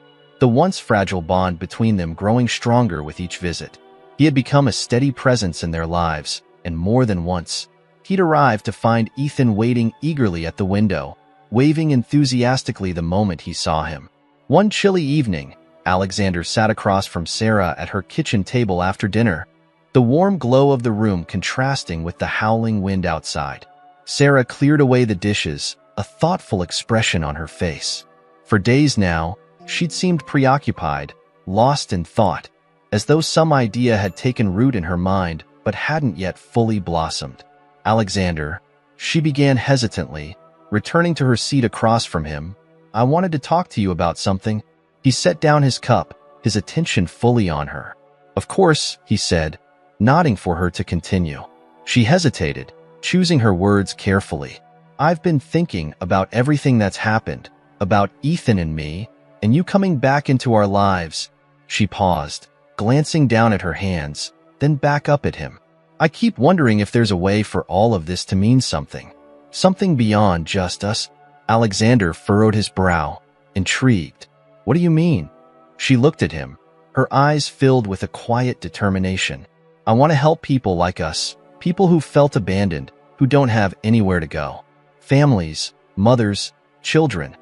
[SPEAKER 1] the once fragile bond between them growing stronger with each visit. He had become a steady presence in their lives, and more than once, he'd arrived to find Ethan waiting eagerly at the window, waving enthusiastically the moment he saw him. One chilly evening, Alexander sat across from Sarah at her kitchen table after dinner, the warm glow of the room contrasting with the howling wind outside. Sarah cleared away the dishes, a thoughtful expression on her face. For days now, she'd seemed preoccupied, lost in thought, as though some idea had taken root in her mind but hadn't yet fully blossomed. "Alexander," she began hesitantly, returning to her seat across from him, "I wanted to talk to you about something." He set down his cup, his attention fully on her. "Of course," he said, nodding for her to continue. She hesitated, choosing her words carefully. I've been thinking about everything that's happened, about Ethan and me, and you coming back into our lives. She paused, glancing down at her hands, then back up at him. I keep wondering if there's a way for all of this to mean something. Something beyond just us. Alexander furrowed his brow, intrigued. What do you mean? She looked at him, her eyes filled with a quiet determination. I want to help people like us, people who felt abandoned, who don't have anywhere to go. Families, mothers, children.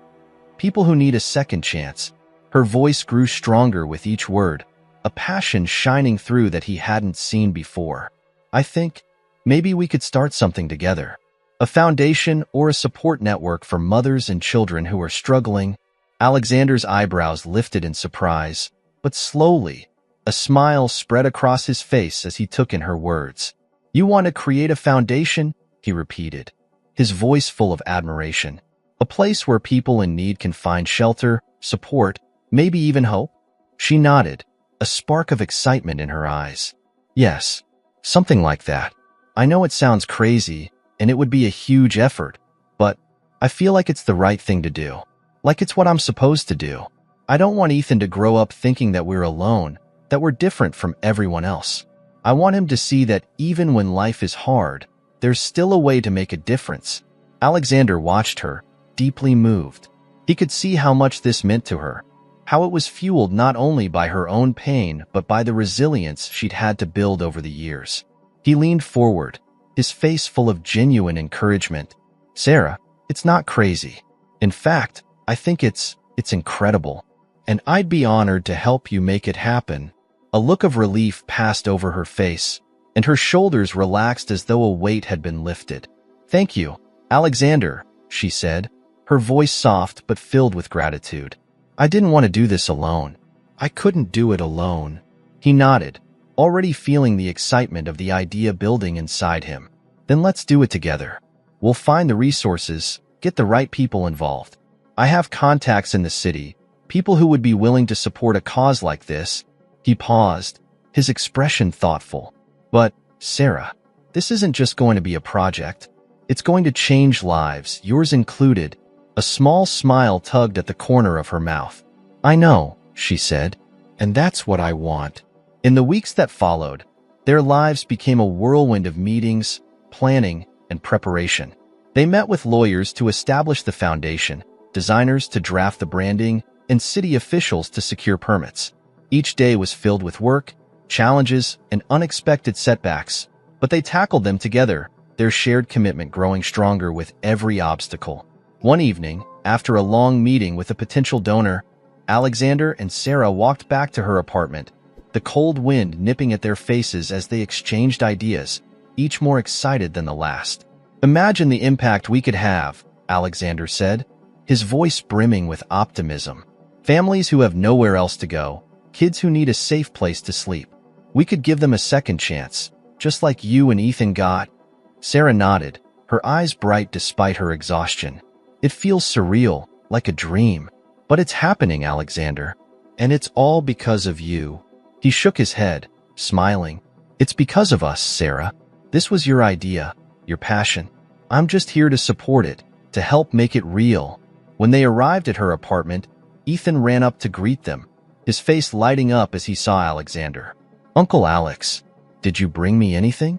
[SPEAKER 1] People who need a second chance. Her voice grew stronger with each word, a passion shining through that he hadn't seen before. I think maybe we could start something together. A foundation or a support network for mothers and children who are struggling. Alexander's eyebrows lifted in surprise, but slowly, a smile spread across his face as he took in her words. You want to create a foundation? He repeated, his voice full of admiration. A place where people in need can find shelter, support, maybe even hope? She nodded, a spark of excitement in her eyes. Yes, something like that. I know it sounds crazy, and it would be a huge effort, but I feel like it's the right thing to do. Like it's what I'm supposed to do. I don't want Ethan to grow up thinking that we're alone, that we're different from everyone else. I want him to see that even when life is hard, there's still a way to make a difference. Alexander watched her, deeply moved. He could see how much this meant to her, how it was fueled not only by her own pain but by the resilience she'd had to build over the years. He leaned forward, his face full of genuine encouragement. Sarah, it's not crazy. In fact, I think it's incredible, and I'd be honored to help you make it happen. A look of relief passed over her face, and her shoulders relaxed as though a weight had been lifted. Thank you, Alexander, she said, her voice soft but filled with gratitude. I didn't want to do this alone. I couldn't do it alone. He nodded, already feeling the excitement of the idea building inside him. Then let's do it together. We'll find the resources, get the right people involved. I have contacts in the city, people who would be willing to support a cause like this. He paused, his expression thoughtful. But, Sarah, this isn't just going to be a project. It's going to change lives, yours included. A small smile tugged at the corner of her mouth. I know, she said, and that's what I want. In the weeks that followed, their lives became a whirlwind of meetings, planning, and preparation. They met with lawyers to establish the foundation, designers to draft the branding, and city officials to secure permits. Each day was filled with work, challenges, and unexpected setbacks, but they tackled them together, their shared commitment growing stronger with every obstacle. One evening, after a long meeting with a potential donor, Alexander and Sarah walked back to her apartment, the cold wind nipping at their faces as they exchanged ideas, each more excited than the last. Imagine the impact we could have, Alexander said, his voice brimming with optimism. Families who have nowhere else to go, kids who need a safe place to sleep. We could give them a second chance, just like you and Ethan got. Sarah nodded, her eyes bright despite her exhaustion. It feels surreal, like a dream. But it's happening, Alexander. And it's all because of you. He shook his head, smiling. It's because of us, Sarah. This was your idea, your passion. I'm just here to support it, to help make it real. When they arrived at her apartment, Ethan ran up to greet them, his face lighting up as he saw Alexander. Uncle Alex, did you bring me anything?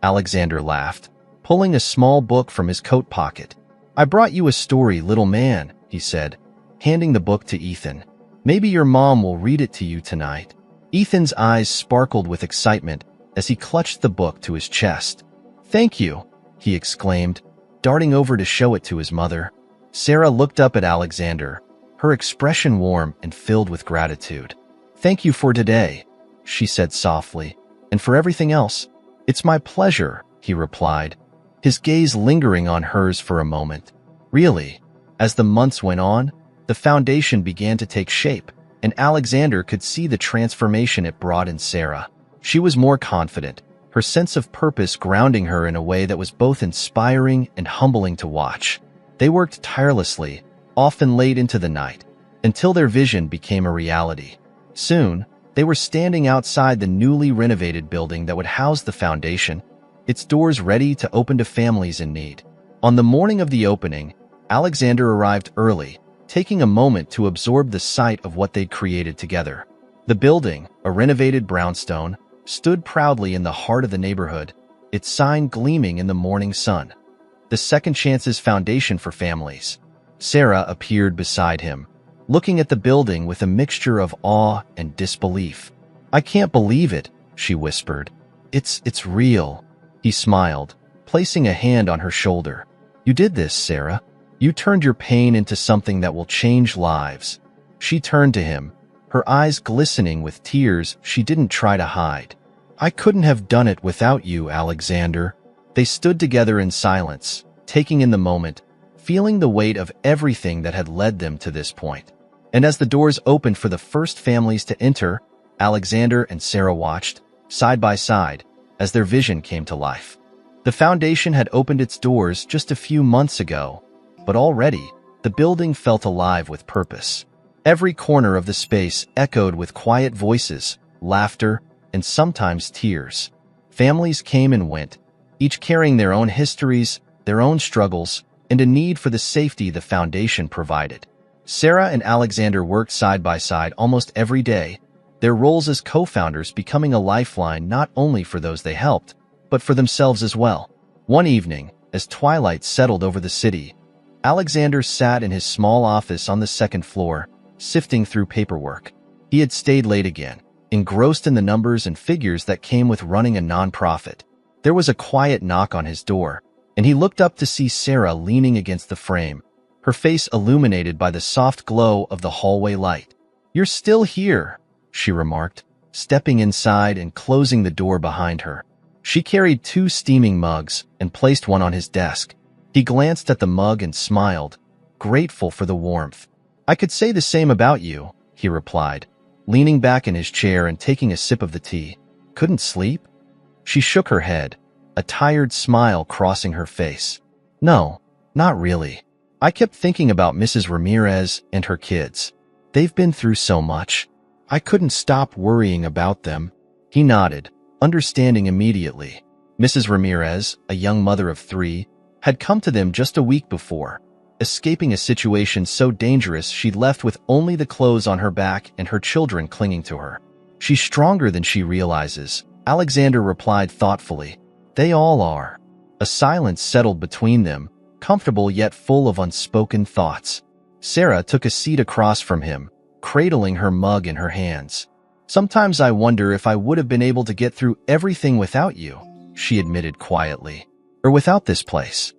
[SPEAKER 1] Alexander laughed, pulling a small book from his coat pocket. I brought you a story, little man, he said, handing the book to Ethan. Maybe your mom will read it to you tonight. Ethan's eyes sparkled with excitement as he clutched the book to his chest. Thank you, he exclaimed, darting over to show it to his mother. Sarah looked up at Alexander, her expression warm and filled with gratitude. Thank you for today, she said softly, and for everything else. It's my pleasure, he replied, his gaze lingering on hers for a moment. Really, as the months went on, the foundation began to take shape, and Alexander could see the transformation it brought in Sarah. She was more confident, her sense of purpose grounding her in a way that was both inspiring and humbling to watch. They worked tirelessly, often late into the night, until their vision became a reality. Soon, They were standing outside the newly renovated building that would house the foundation, its doors ready to open to families in need. On the morning of the opening, Alexander arrived early, taking a moment to absorb the sight of what they'd created together. The building, a renovated brownstone, stood proudly in the heart of the neighborhood, its sign gleaming in the morning sun. The Second Chances Foundation for Families. Sarah appeared beside him, looking at the building with a mixture of awe and disbelief. "I can't believe it," she whispered. It's real." He smiled, placing a hand on her shoulder. "You did this, Sarah. You turned your pain into something that will change lives." She turned to him, her eyes glistening with tears she didn't try to hide. "I couldn't have done it without you, Alexander." They stood together in silence, taking in the moment, feeling the weight of everything that had led them to this point. And as the doors opened for the first families to enter, Alexander and Sarah watched, side by side, as their vision came to life. The foundation had opened its doors just a few months ago, but already, the building felt alive with purpose. Every corner of the space echoed with quiet voices, laughter, and sometimes tears. Families came and went, each carrying their own histories, their own struggles, and a need for the safety the foundation provided. Sarah and Alexander worked side by side almost every day, their roles as co-founders becoming a lifeline not only for those they helped, but for themselves as well. One evening, as twilight settled over the city, Alexander sat in his small office on the second floor, sifting through paperwork. He had stayed late again, engrossed in the numbers and figures that came with running a nonprofit. There was a quiet knock on his door, and he looked up to see Sarah leaning against the frame, her face illuminated by the soft glow of the hallway light. "You're still here," she remarked, stepping inside and closing the door behind her. She carried 2 steaming mugs and placed one on his desk. He glanced at the mug and smiled, grateful for the warmth. "I could say the same about you," he replied, leaning back in his chair and taking a sip of the tea. "Couldn't sleep?" She shook her head, a tired smile crossing her face. "No, not really. I kept thinking about Mrs. Ramirez and her kids. They've been through so much. I couldn't stop worrying about them." He nodded, understanding immediately. Mrs. Ramirez, a young mother of 3, had come to them just a week before, escaping a situation so dangerous she'd left with only the clothes on her back and her children clinging to her. "She's stronger than she realizes," Alexander replied thoughtfully. "They all are." A silence settled between them, comfortable yet full of unspoken thoughts. Sarah took a seat across from him, cradling her mug in her hands. "Sometimes I wonder if I would have been able to get through everything without you," she admitted quietly. "Or without this place.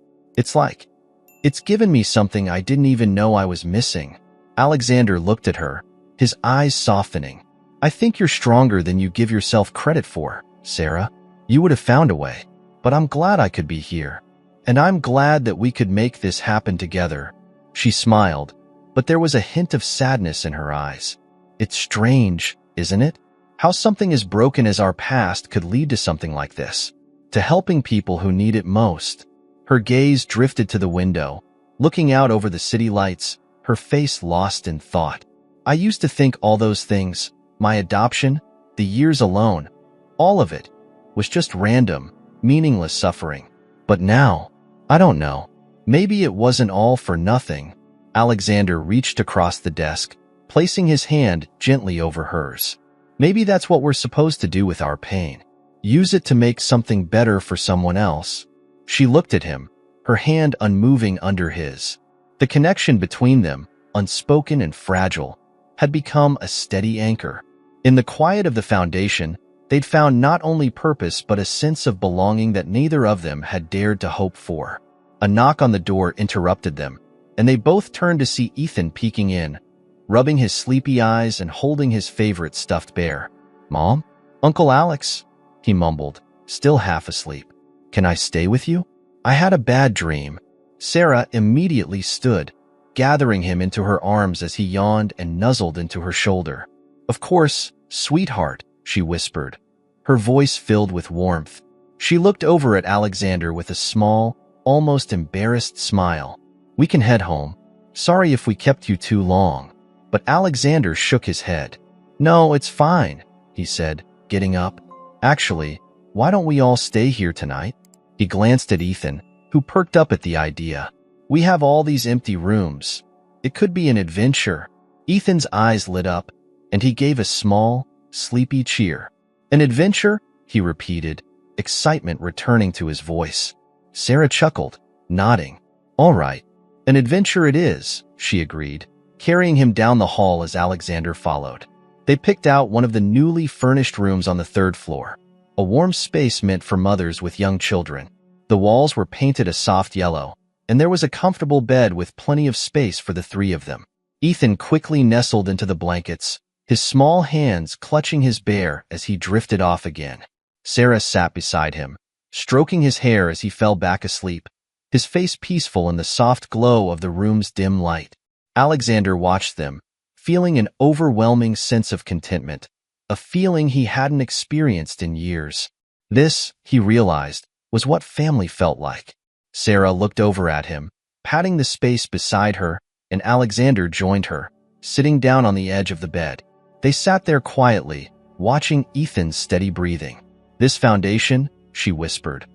[SPEAKER 1] It's given me something I didn't even know I was missing." Alexander looked at her, his eyes softening. "I think you're stronger than you give yourself credit for, Sarah. You would have found a way. But I'm glad I could be here. And I'm glad that we could make this happen together." She smiled, but there was a hint of sadness in her eyes. "It's strange, isn't it? How something as broken as our past could lead to something like this. To helping people who need it most." Her gaze drifted to the window, looking out over the city lights, her face lost in thought. "I used to think all those things, my adoption, the years alone, all of it, was just random, meaningless suffering. But now, I don't know. Maybe it wasn't all for nothing." Alexander reached across the desk, placing his hand gently over hers. "Maybe that's what we're supposed to do with our pain. Use it to make something better for someone else." She looked at him, her hand unmoving under his. The connection between them, unspoken and fragile, had become a steady anchor. In the quiet of the foundation, they'd found not only purpose but a sense of belonging that neither of them had dared to hope for. A knock on the door interrupted them, and they both turned to see Ethan peeking in, rubbing his sleepy eyes and holding his favorite stuffed bear. "Mom? Uncle Alex?" he mumbled, still half asleep. "Can I stay with you? I had a bad dream." Sarah immediately stood, gathering him into her arms as he yawned and nuzzled into her shoulder. "Of course, sweetheart," she whispered, her voice filled with warmth. She looked over at Alexander with a small, almost embarrassed smile. "We can head home. Sorry if we kept you too long." But Alexander shook his head. "No, it's fine. he said, getting up. Actually, why don't we all stay here tonight? He glanced at Ethan, who perked up at the idea. We have all these empty rooms. It could be an adventure. Ethan's eyes lit up, and he gave a small, sleepy cheer. An adventure? He repeated, excitement returning to his voice. Sarah chuckled, nodding. All right, an adventure it is, she agreed, carrying him down the hall as Alexander followed. They picked out one of the newly furnished rooms on the third floor, a warm space meant for mothers with young children. The walls were painted a soft yellow, and there was a comfortable bed with plenty of space for the three of them. Ethan quickly nestled into the blankets, his small hands clutching his bear as he drifted off again. Sarah sat beside him, stroking his hair as he fell back asleep, his face peaceful in the soft glow of the room's dim light. Alexander watched them, feeling an overwhelming sense of contentment, a feeling he hadn't experienced in years. This, he realized, was what family felt like. Sarah looked over at him, patting the space beside her, and Alexander joined her, sitting down on the edge of the bed. They sat there quietly, watching Ethan's steady breathing. This foundation, she whispered,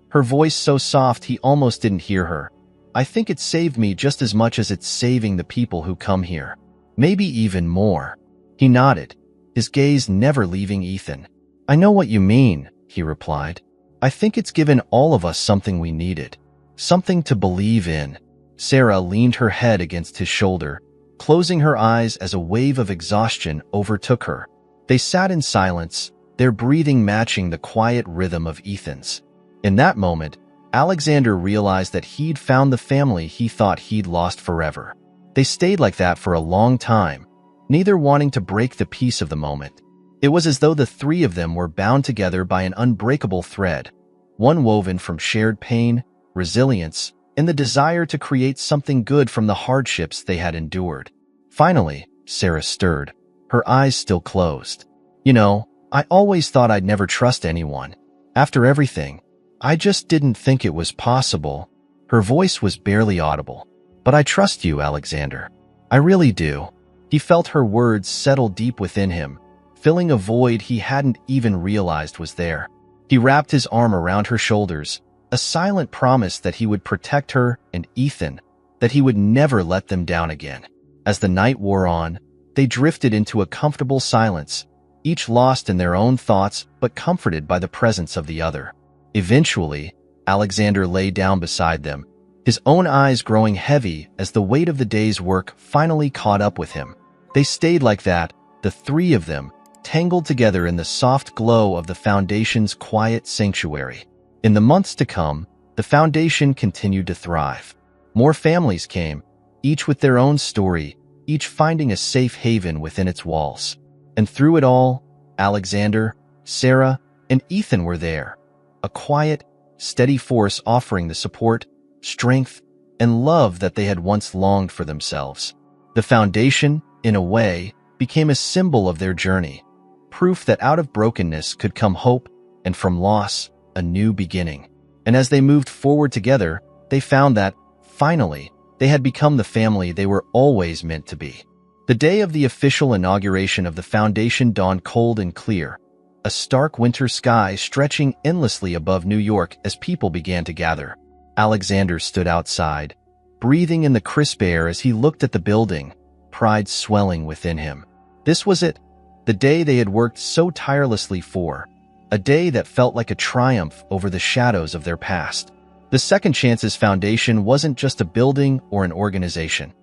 [SPEAKER 1] her voice so soft he almost didn't hear her. I think it saved me just as much as it's saving the people who come here. Maybe even more. He nodded, his gaze never leaving Ethan. I know what you mean, he replied. I think it's given all of us something we needed. Something to believe in. Sarah leaned her head against his shoulder, closing her eyes as a wave of exhaustion overtook her. They sat in silence, their breathing matching the quiet rhythm of Ethan's. In that moment, Alexander realized that he'd found the family he thought he'd lost forever. They stayed like that for a long time, neither wanting to break the peace of the moment. It was as though the three of them were bound together by an unbreakable thread, one woven from shared pain, resilience, and the desire to create something good from the hardships they had endured. Finally, Sarah stirred, her eyes still closed. You know, I always thought I'd never trust anyone. After everything, I just didn't think it was possible. Her voice was barely audible. But I trust you, Alexander. I really do. He felt her words settle deep within him, filling a void he hadn't even realized was there. He wrapped his arm around her shoulders, a silent promise that he would protect her and Ethan, that he would never let them down again. As the night wore on, they drifted into a comfortable silence, each lost in their own thoughts but comforted by the presence of the other. Eventually, Alexander lay down beside them, his own eyes growing heavy as the weight of the day's work finally caught up with him. They stayed like that, the three of them, tangled together in the soft glow of the foundation's quiet sanctuary. In the months to come, the foundation continued to thrive. More families came, each with their own story, each finding a safe haven within its walls. And through it all, Alexander, Sarah, and Ethan were there, a quiet, steady force offering the support, strength, and love that they had once longed for themselves. The foundation, in a way, became a symbol of their journey, proof that out of brokenness could come hope, and from loss, a new beginning. And as they moved forward together, they found that, finally, they had become the family they were always meant to be. The day of the official inauguration of the foundation dawned cold and clear, a stark winter sky stretching endlessly above New York as people began to gather. Alexander stood outside, breathing in the crisp air as he looked at the building, pride swelling within him. This was it, the day they had worked so tirelessly for, a day that felt like a triumph over the shadows of their past. The Second Chances Foundation wasn't just a building or an organization.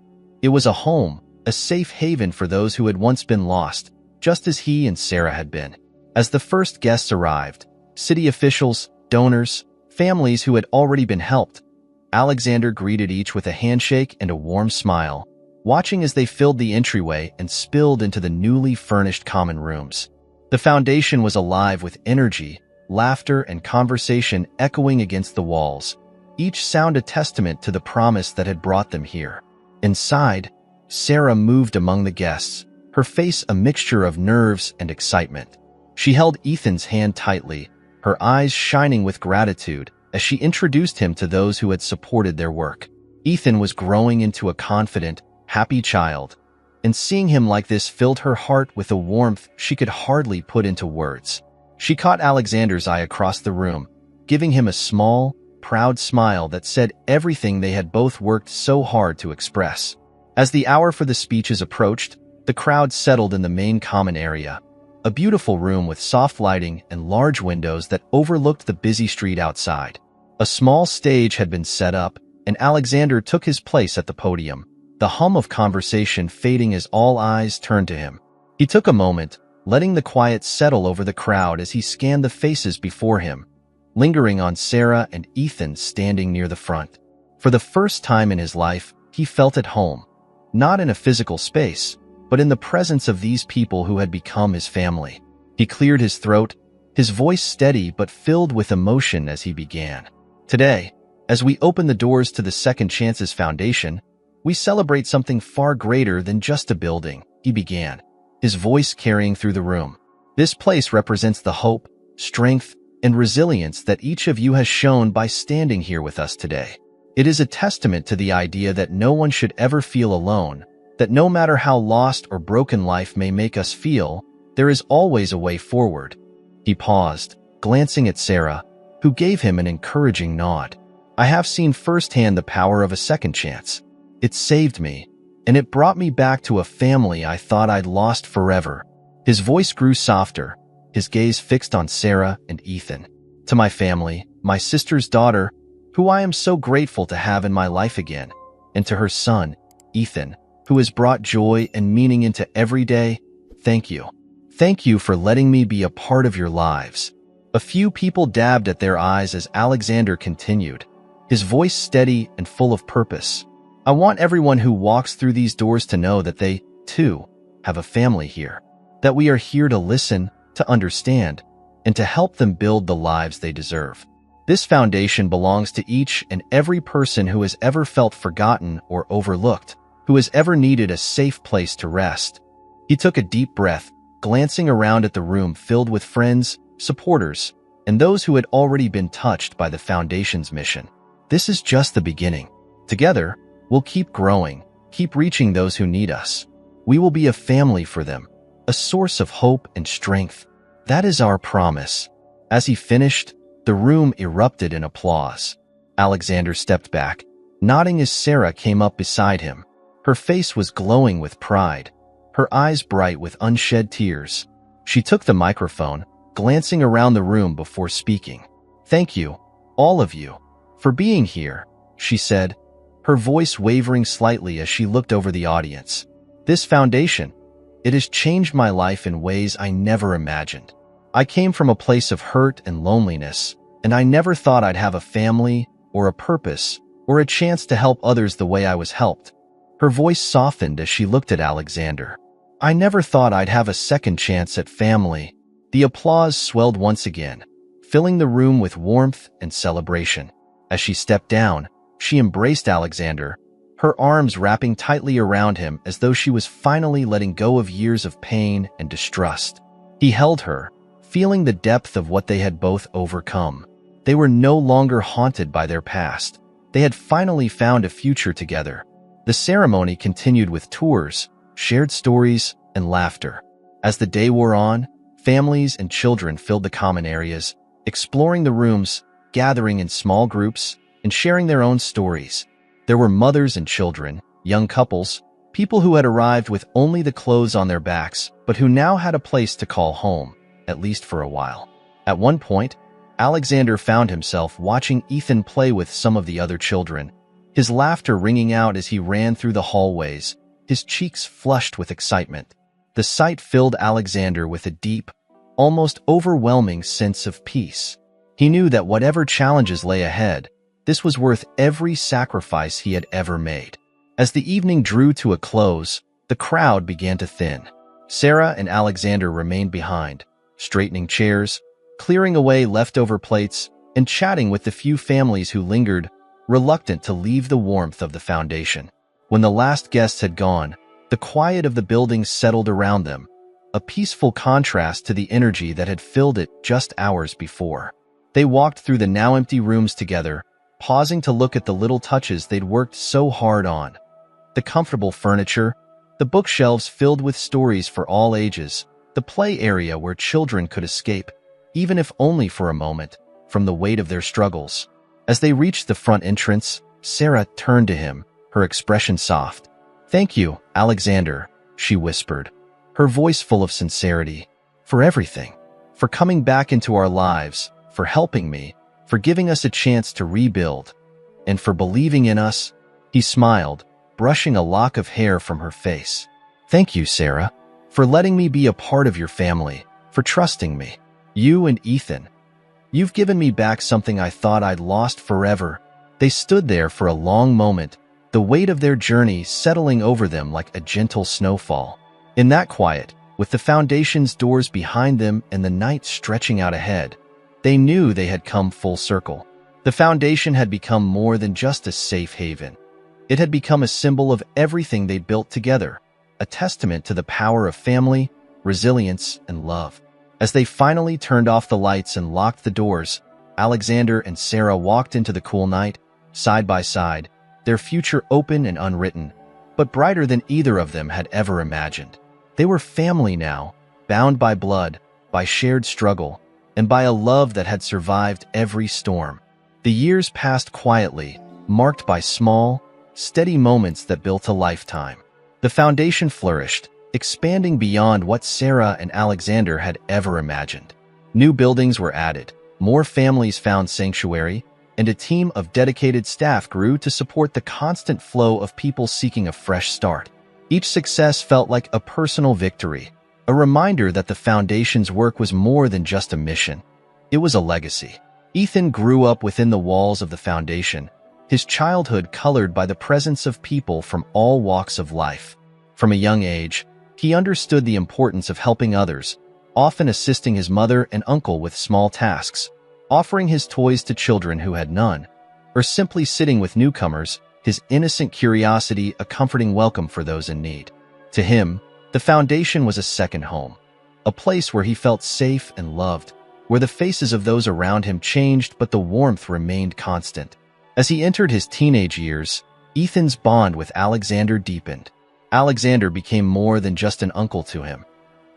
[SPEAKER 1] It was a home, a safe haven for those who had once been lost, just as he and Sarah had been. As the first guests arrived, city officials, donors, families who had already been helped, Alexander greeted each with a handshake and a warm smile, watching as they filled the entryway and spilled into the newly furnished common rooms. The foundation was alive with energy, laughter, and conversation echoing against the walls, each sound a testament to the promise that had brought them here. Inside, Sarah moved among the guests, her face a mixture of nerves and excitement. She held Ethan's hand tightly, her eyes shining with gratitude as she introduced him to those who had supported their work. Ethan was growing into a confident, happy child, and seeing him like this filled her heart with a warmth she could hardly put into words. She caught Alexander's eye across the room, giving him a small, proud smile that said everything they had both worked so hard to express. As the hour for the speeches approached, the crowd settled in the main common area, a beautiful room with soft lighting and large windows that overlooked the busy street outside. A small stage had been set up, and Alexander took his place at the podium, the hum of conversation fading as all eyes turned to him. He took a moment, letting the quiet settle over the crowd as he scanned the faces before him, lingering on Sarah and Ethan standing near the front. For the first time in his life, he felt at home, not in a physical space, but in the presence of these people who had become his family. He cleared his throat, his voice steady but filled with emotion as he began. Today, as we open the doors to the Second Chances Foundation, we celebrate something far greater than just a building, he began, his voice carrying through the room. This place represents the hope, strength, and resilience that each of you has shown by standing here with us today. It is a testament to the idea that no one should ever feel alone, that no matter how lost or broken life may make us feel, there is always a way forward. He paused, glancing at Sarah, who gave him an encouraging nod. I have seen firsthand the power of a second chance. It saved me, and it brought me back to a family I thought I'd lost forever. His voice grew softer, his gaze fixed on Sarah and Ethan. To my family, my sister's daughter, who I am so grateful to have in my life again, and to her son, Ethan, who has brought joy and meaning into every day, thank you. Thank you for letting me be a part of your lives. A few people dabbed at their eyes as Alexander continued, his voice steady and full of purpose. I want everyone who walks through these doors to know that they, too, have a family here, that we are here to listen, to understand, and to help them build the lives they deserve. This foundation belongs to each and every person who has ever felt forgotten or overlooked, who has ever needed a safe place to rest. He took a deep breath, glancing around at the room filled with friends, supporters, and those who had already been touched by the Foundation's mission. This is just the beginning. Together, we'll keep growing, keep reaching those who need us. We will be a family for them, a source of hope and strength. That is our promise. As he finished, the room erupted in applause. Alexander stepped back, nodding as Sarah came up beside him. Her face was glowing with pride, her eyes bright with unshed tears. She took the microphone, glancing around the room before speaking. Thank you, all of you, for being here, she said, her voice wavering slightly as she looked over the audience. This foundation, it has changed my life in ways I never imagined. I came from a place of hurt and loneliness, and I never thought I'd have a family, or a purpose, or a chance to help others the way I was helped. Her voice softened as she looked at Alexander. I never thought I'd have a second chance at family. The applause swelled once again, filling the room with warmth and celebration. As she stepped down, she embraced Alexander, her arms wrapping tightly around him as though she was finally letting go of years of pain and distrust. He held her, feeling the depth of what they had both overcome. They were no longer haunted by their past. They had finally found a future together. The ceremony continued with tours, shared stories, and laughter. As the day wore on, families and children filled the common areas, exploring the rooms, gathering in small groups, and sharing their own stories. There were mothers and children, young couples, people who had arrived with only the clothes on their backs, but who now had a place to call home, at least for a while. At one point, Alexander found himself watching Ethan play with some of the other children, his laughter ringing out as he ran through the hallways, his cheeks flushed with excitement. The sight filled Alexander with a deep, almost overwhelming sense of peace. He knew that whatever challenges lay ahead, this was worth every sacrifice he had ever made. As the evening drew to a close, the crowd began to thin. Sarah and Alexander remained behind, straightening chairs, clearing away leftover plates, and chatting with the few families who lingered, reluctant to leave the warmth of the foundation. When the last guests had gone, the quiet of the building settled around them, a peaceful contrast to the energy that had filled it just hours before. They walked through the now empty rooms together, pausing to look at the little touches they'd worked so hard on. The comfortable furniture, The bookshelves filled with stories for all ages, the play area where children could escape, even if only for a moment, from the weight of their struggles. As they reached the front entrance, Sarah turned to him, her expression soft. "Thank you, Alexander," she whispered, her voice full of sincerity. "For everything. For coming back into our lives, for helping me, for giving us a chance to rebuild, and for believing in us." He smiled, brushing a lock of hair from her face. "Thank you, Sarah, for letting me be a part of your family, for trusting me. You and Ethan. You've given me back something I thought I'd lost forever." They stood there for a long moment, the weight of their journey settling over them like a gentle snowfall. In that quiet, with the foundation's doors behind them and the night stretching out ahead, they knew they had come full circle. The foundation had become more than just a safe haven. It had become a symbol of everything they built together, a testament to the power of family, resilience, and love. As they finally turned off the lights and locked the doors, Alexander and Sarah walked into the cool night, side by side, their future open and unwritten, but brighter than either of them had ever imagined. They were family now, bound by blood, by shared struggle, and by a love that had survived every storm. The years passed quietly, marked by small, steady moments that built a lifetime. The foundation flourished, expanding beyond what Sarah and Alexander had ever imagined. New buildings were added, more families found sanctuary, and a team of dedicated staff grew to support the constant flow of people seeking a fresh start. Each success felt like a personal victory, a reminder that the foundation's work was more than just a mission. It was a legacy. Ethan grew up within the walls of the foundation, his childhood colored by the presence of people from all walks of life. From a young age, he understood the importance of helping others, often assisting his mother and uncle with small tasks, offering his toys to children who had none, or simply sitting with newcomers, his innocent curiosity a comforting welcome for those in need. To him, the foundation was a second home, a place where he felt safe and loved, where the faces of those around him changed but the warmth remained constant. As he entered his teenage years, Ethan's bond with Alexander deepened. Alexander became more than just an uncle to him.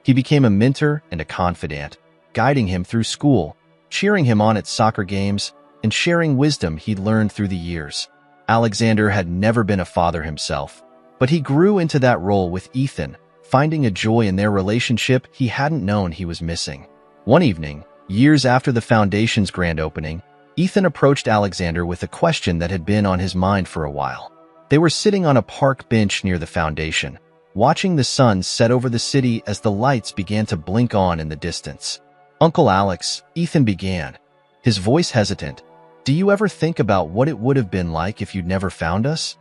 [SPEAKER 1] He became a mentor and a confidant, guiding him through school, cheering him on at soccer games, and sharing wisdom he'd learned through the years. Alexander had never been a father himself, but he grew into that role with Ethan, finding a joy in their relationship he hadn't known he was missing. One evening, years after the foundation's grand opening, Ethan approached Alexander with a question that had been on his mind for a while. They were sitting on a park bench near the foundation, watching the sun set over the city as the lights began to blink on in the distance. "Uncle Alex," Ethan began, his voice hesitant, "do you ever think about what it would have been like if you'd never found us?"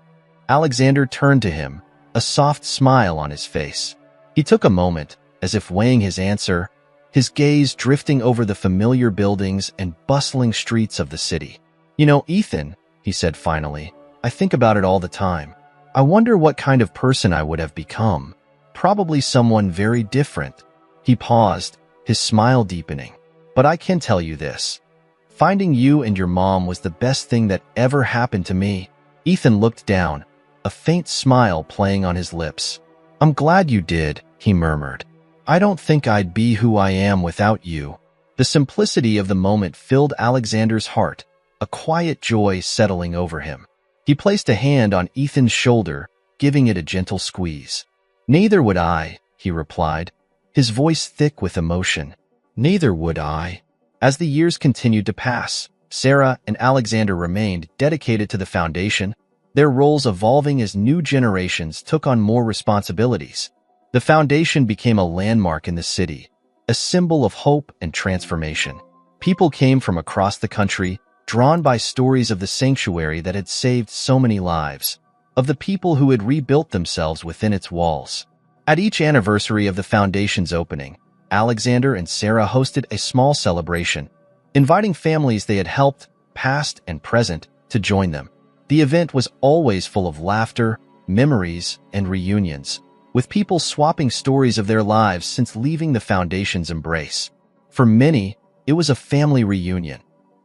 [SPEAKER 1] Alexander turned to him, a soft smile on his face. He took a moment, as if weighing his answer, his gaze drifting over the familiar buildings and bustling streets of the city. "You know, Ethan," he said finally, "I think about it all the time. I wonder what kind of person I would have become. Probably someone very different." He paused, his smile deepening. "But I can tell you this. Finding you and your mom was the best thing that ever happened to me." Ethan looked down, a faint smile playing on his lips. "I'm glad you did," he murmured. "I don't think I'd be who I am without you." The simplicity of the moment filled Alexander's heart, a quiet joy settling over him. He placed a hand on Ethan's shoulder, giving it a gentle squeeze. "Neither would I," he replied, his voice thick with emotion. "Neither would I." As the years continued to pass, Sarah and Alexander remained dedicated to the foundation, their roles evolving as new generations took on more responsibilities. The foundation became a landmark in the city, a symbol of hope and transformation. People came from across the country, drawn by stories of the sanctuary that had saved so many lives, of the people who had rebuilt themselves within its walls. At each anniversary of the foundation's opening, Alexander and Sarah hosted a small celebration, inviting families they had helped, past and present, to join them. The event was always full of laughter, memories, and reunions, with people swapping stories of their lives since leaving the foundation's embrace. For many, it was a family reunion,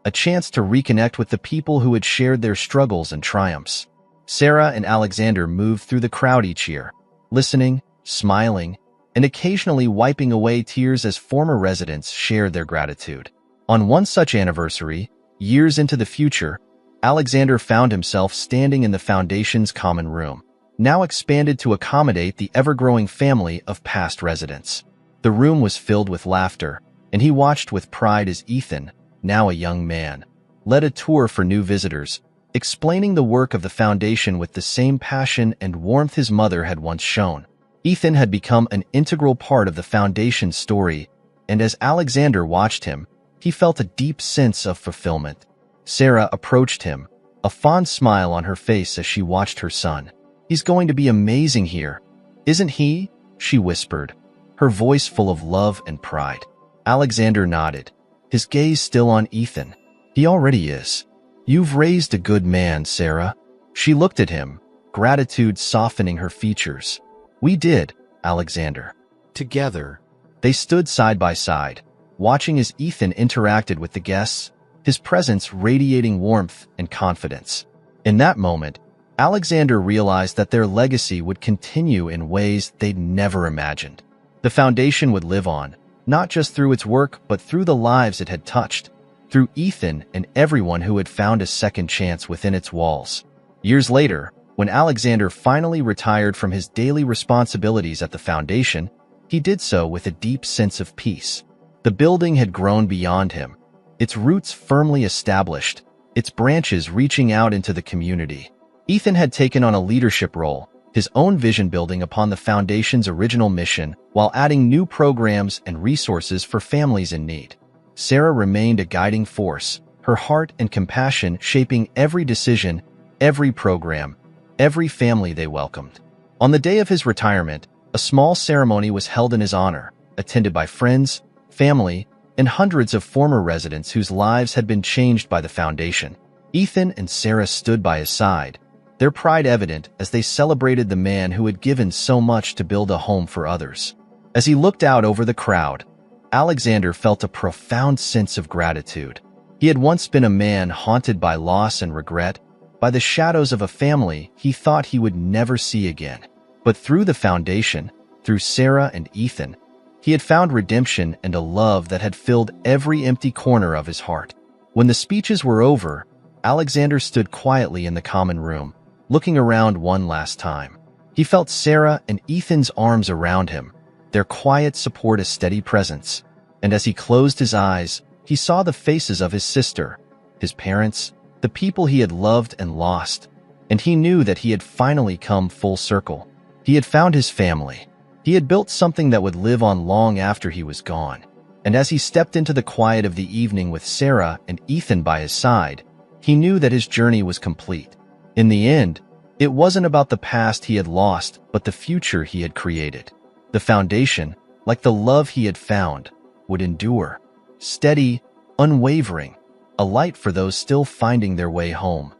[SPEAKER 1] a chance to reconnect with the people who had shared their struggles and triumphs. Sarah and Alexander moved through the crowd each year, listening, smiling, and occasionally wiping away tears as former residents shared their gratitude. On one such anniversary, years into the future, Alexander found himself standing in the foundation's common room, now expanded to accommodate the ever-growing family of past residents. The room was filled with laughter, and he watched with pride as Ethan, now a young man, led a tour for new visitors, explaining the work of the foundation with the same passion and warmth his mother had once shown. Ethan had become an integral part of the foundation's story, and as Alexander watched him, he felt a deep sense of fulfillment. Sarah approached him, a fond smile on her face as she watched her son. "He's going to be amazing here, isn't he?" she whispered, her voice full of love and pride. Alexander nodded, his gaze still on Ethan. "He already is. You've raised a good man, Sarah." She looked at him, gratitude softening her features. "We did, Alexander." Together, they stood side by side, watching as Ethan interacted with the guests, his presence radiating warmth and confidence. In that moment, Alexander realized that their legacy would continue in ways they'd never imagined. The foundation would live on, not just through its work, but through the lives it had touched, through Ethan and everyone who had found a second chance within its walls. Years later, when Alexander finally retired from his daily responsibilities at the foundation, he did so with a deep sense of peace. The building had grown beyond him, its roots firmly established, its branches reaching out into the community. Ethan had taken on a leadership role, his own vision building upon the foundation's original mission while adding new programs and resources for families in need. Sarah remained a guiding force, her heart and compassion shaping every decision, every program, every family they welcomed. On the day of his retirement, a small ceremony was held in his honor, attended by friends, family, and hundreds of former residents whose lives had been changed by the foundation. Ethan and Sarah stood by his side, their pride evident as they celebrated the man who had given so much to build a home for others. As he looked out over the crowd, Alexander felt a profound sense of gratitude. He had once been a man haunted by loss and regret, by the shadows of a family he thought he would never see again. But through the foundation, through Sarah and Ethan, he had found redemption and a love that had filled every empty corner of his heart. When the speeches were over, Alexander stood quietly in the common room, looking around one last time. He felt Sarah and Ethan's arms around him, their quiet support a steady presence. And as he closed his eyes, he saw the faces of his sister, his parents, the people he had loved and lost, and he knew that he had finally come full circle. He had found his family. He had built something that would live on long after he was gone. And as he stepped into the quiet of the evening with Sarah and Ethan by his side, he knew that his journey was complete. In the end, it wasn't about the past he had lost, but the future he had created. The foundation, like the love he had found, would endure, steady, unwavering, a light for those still finding their way home.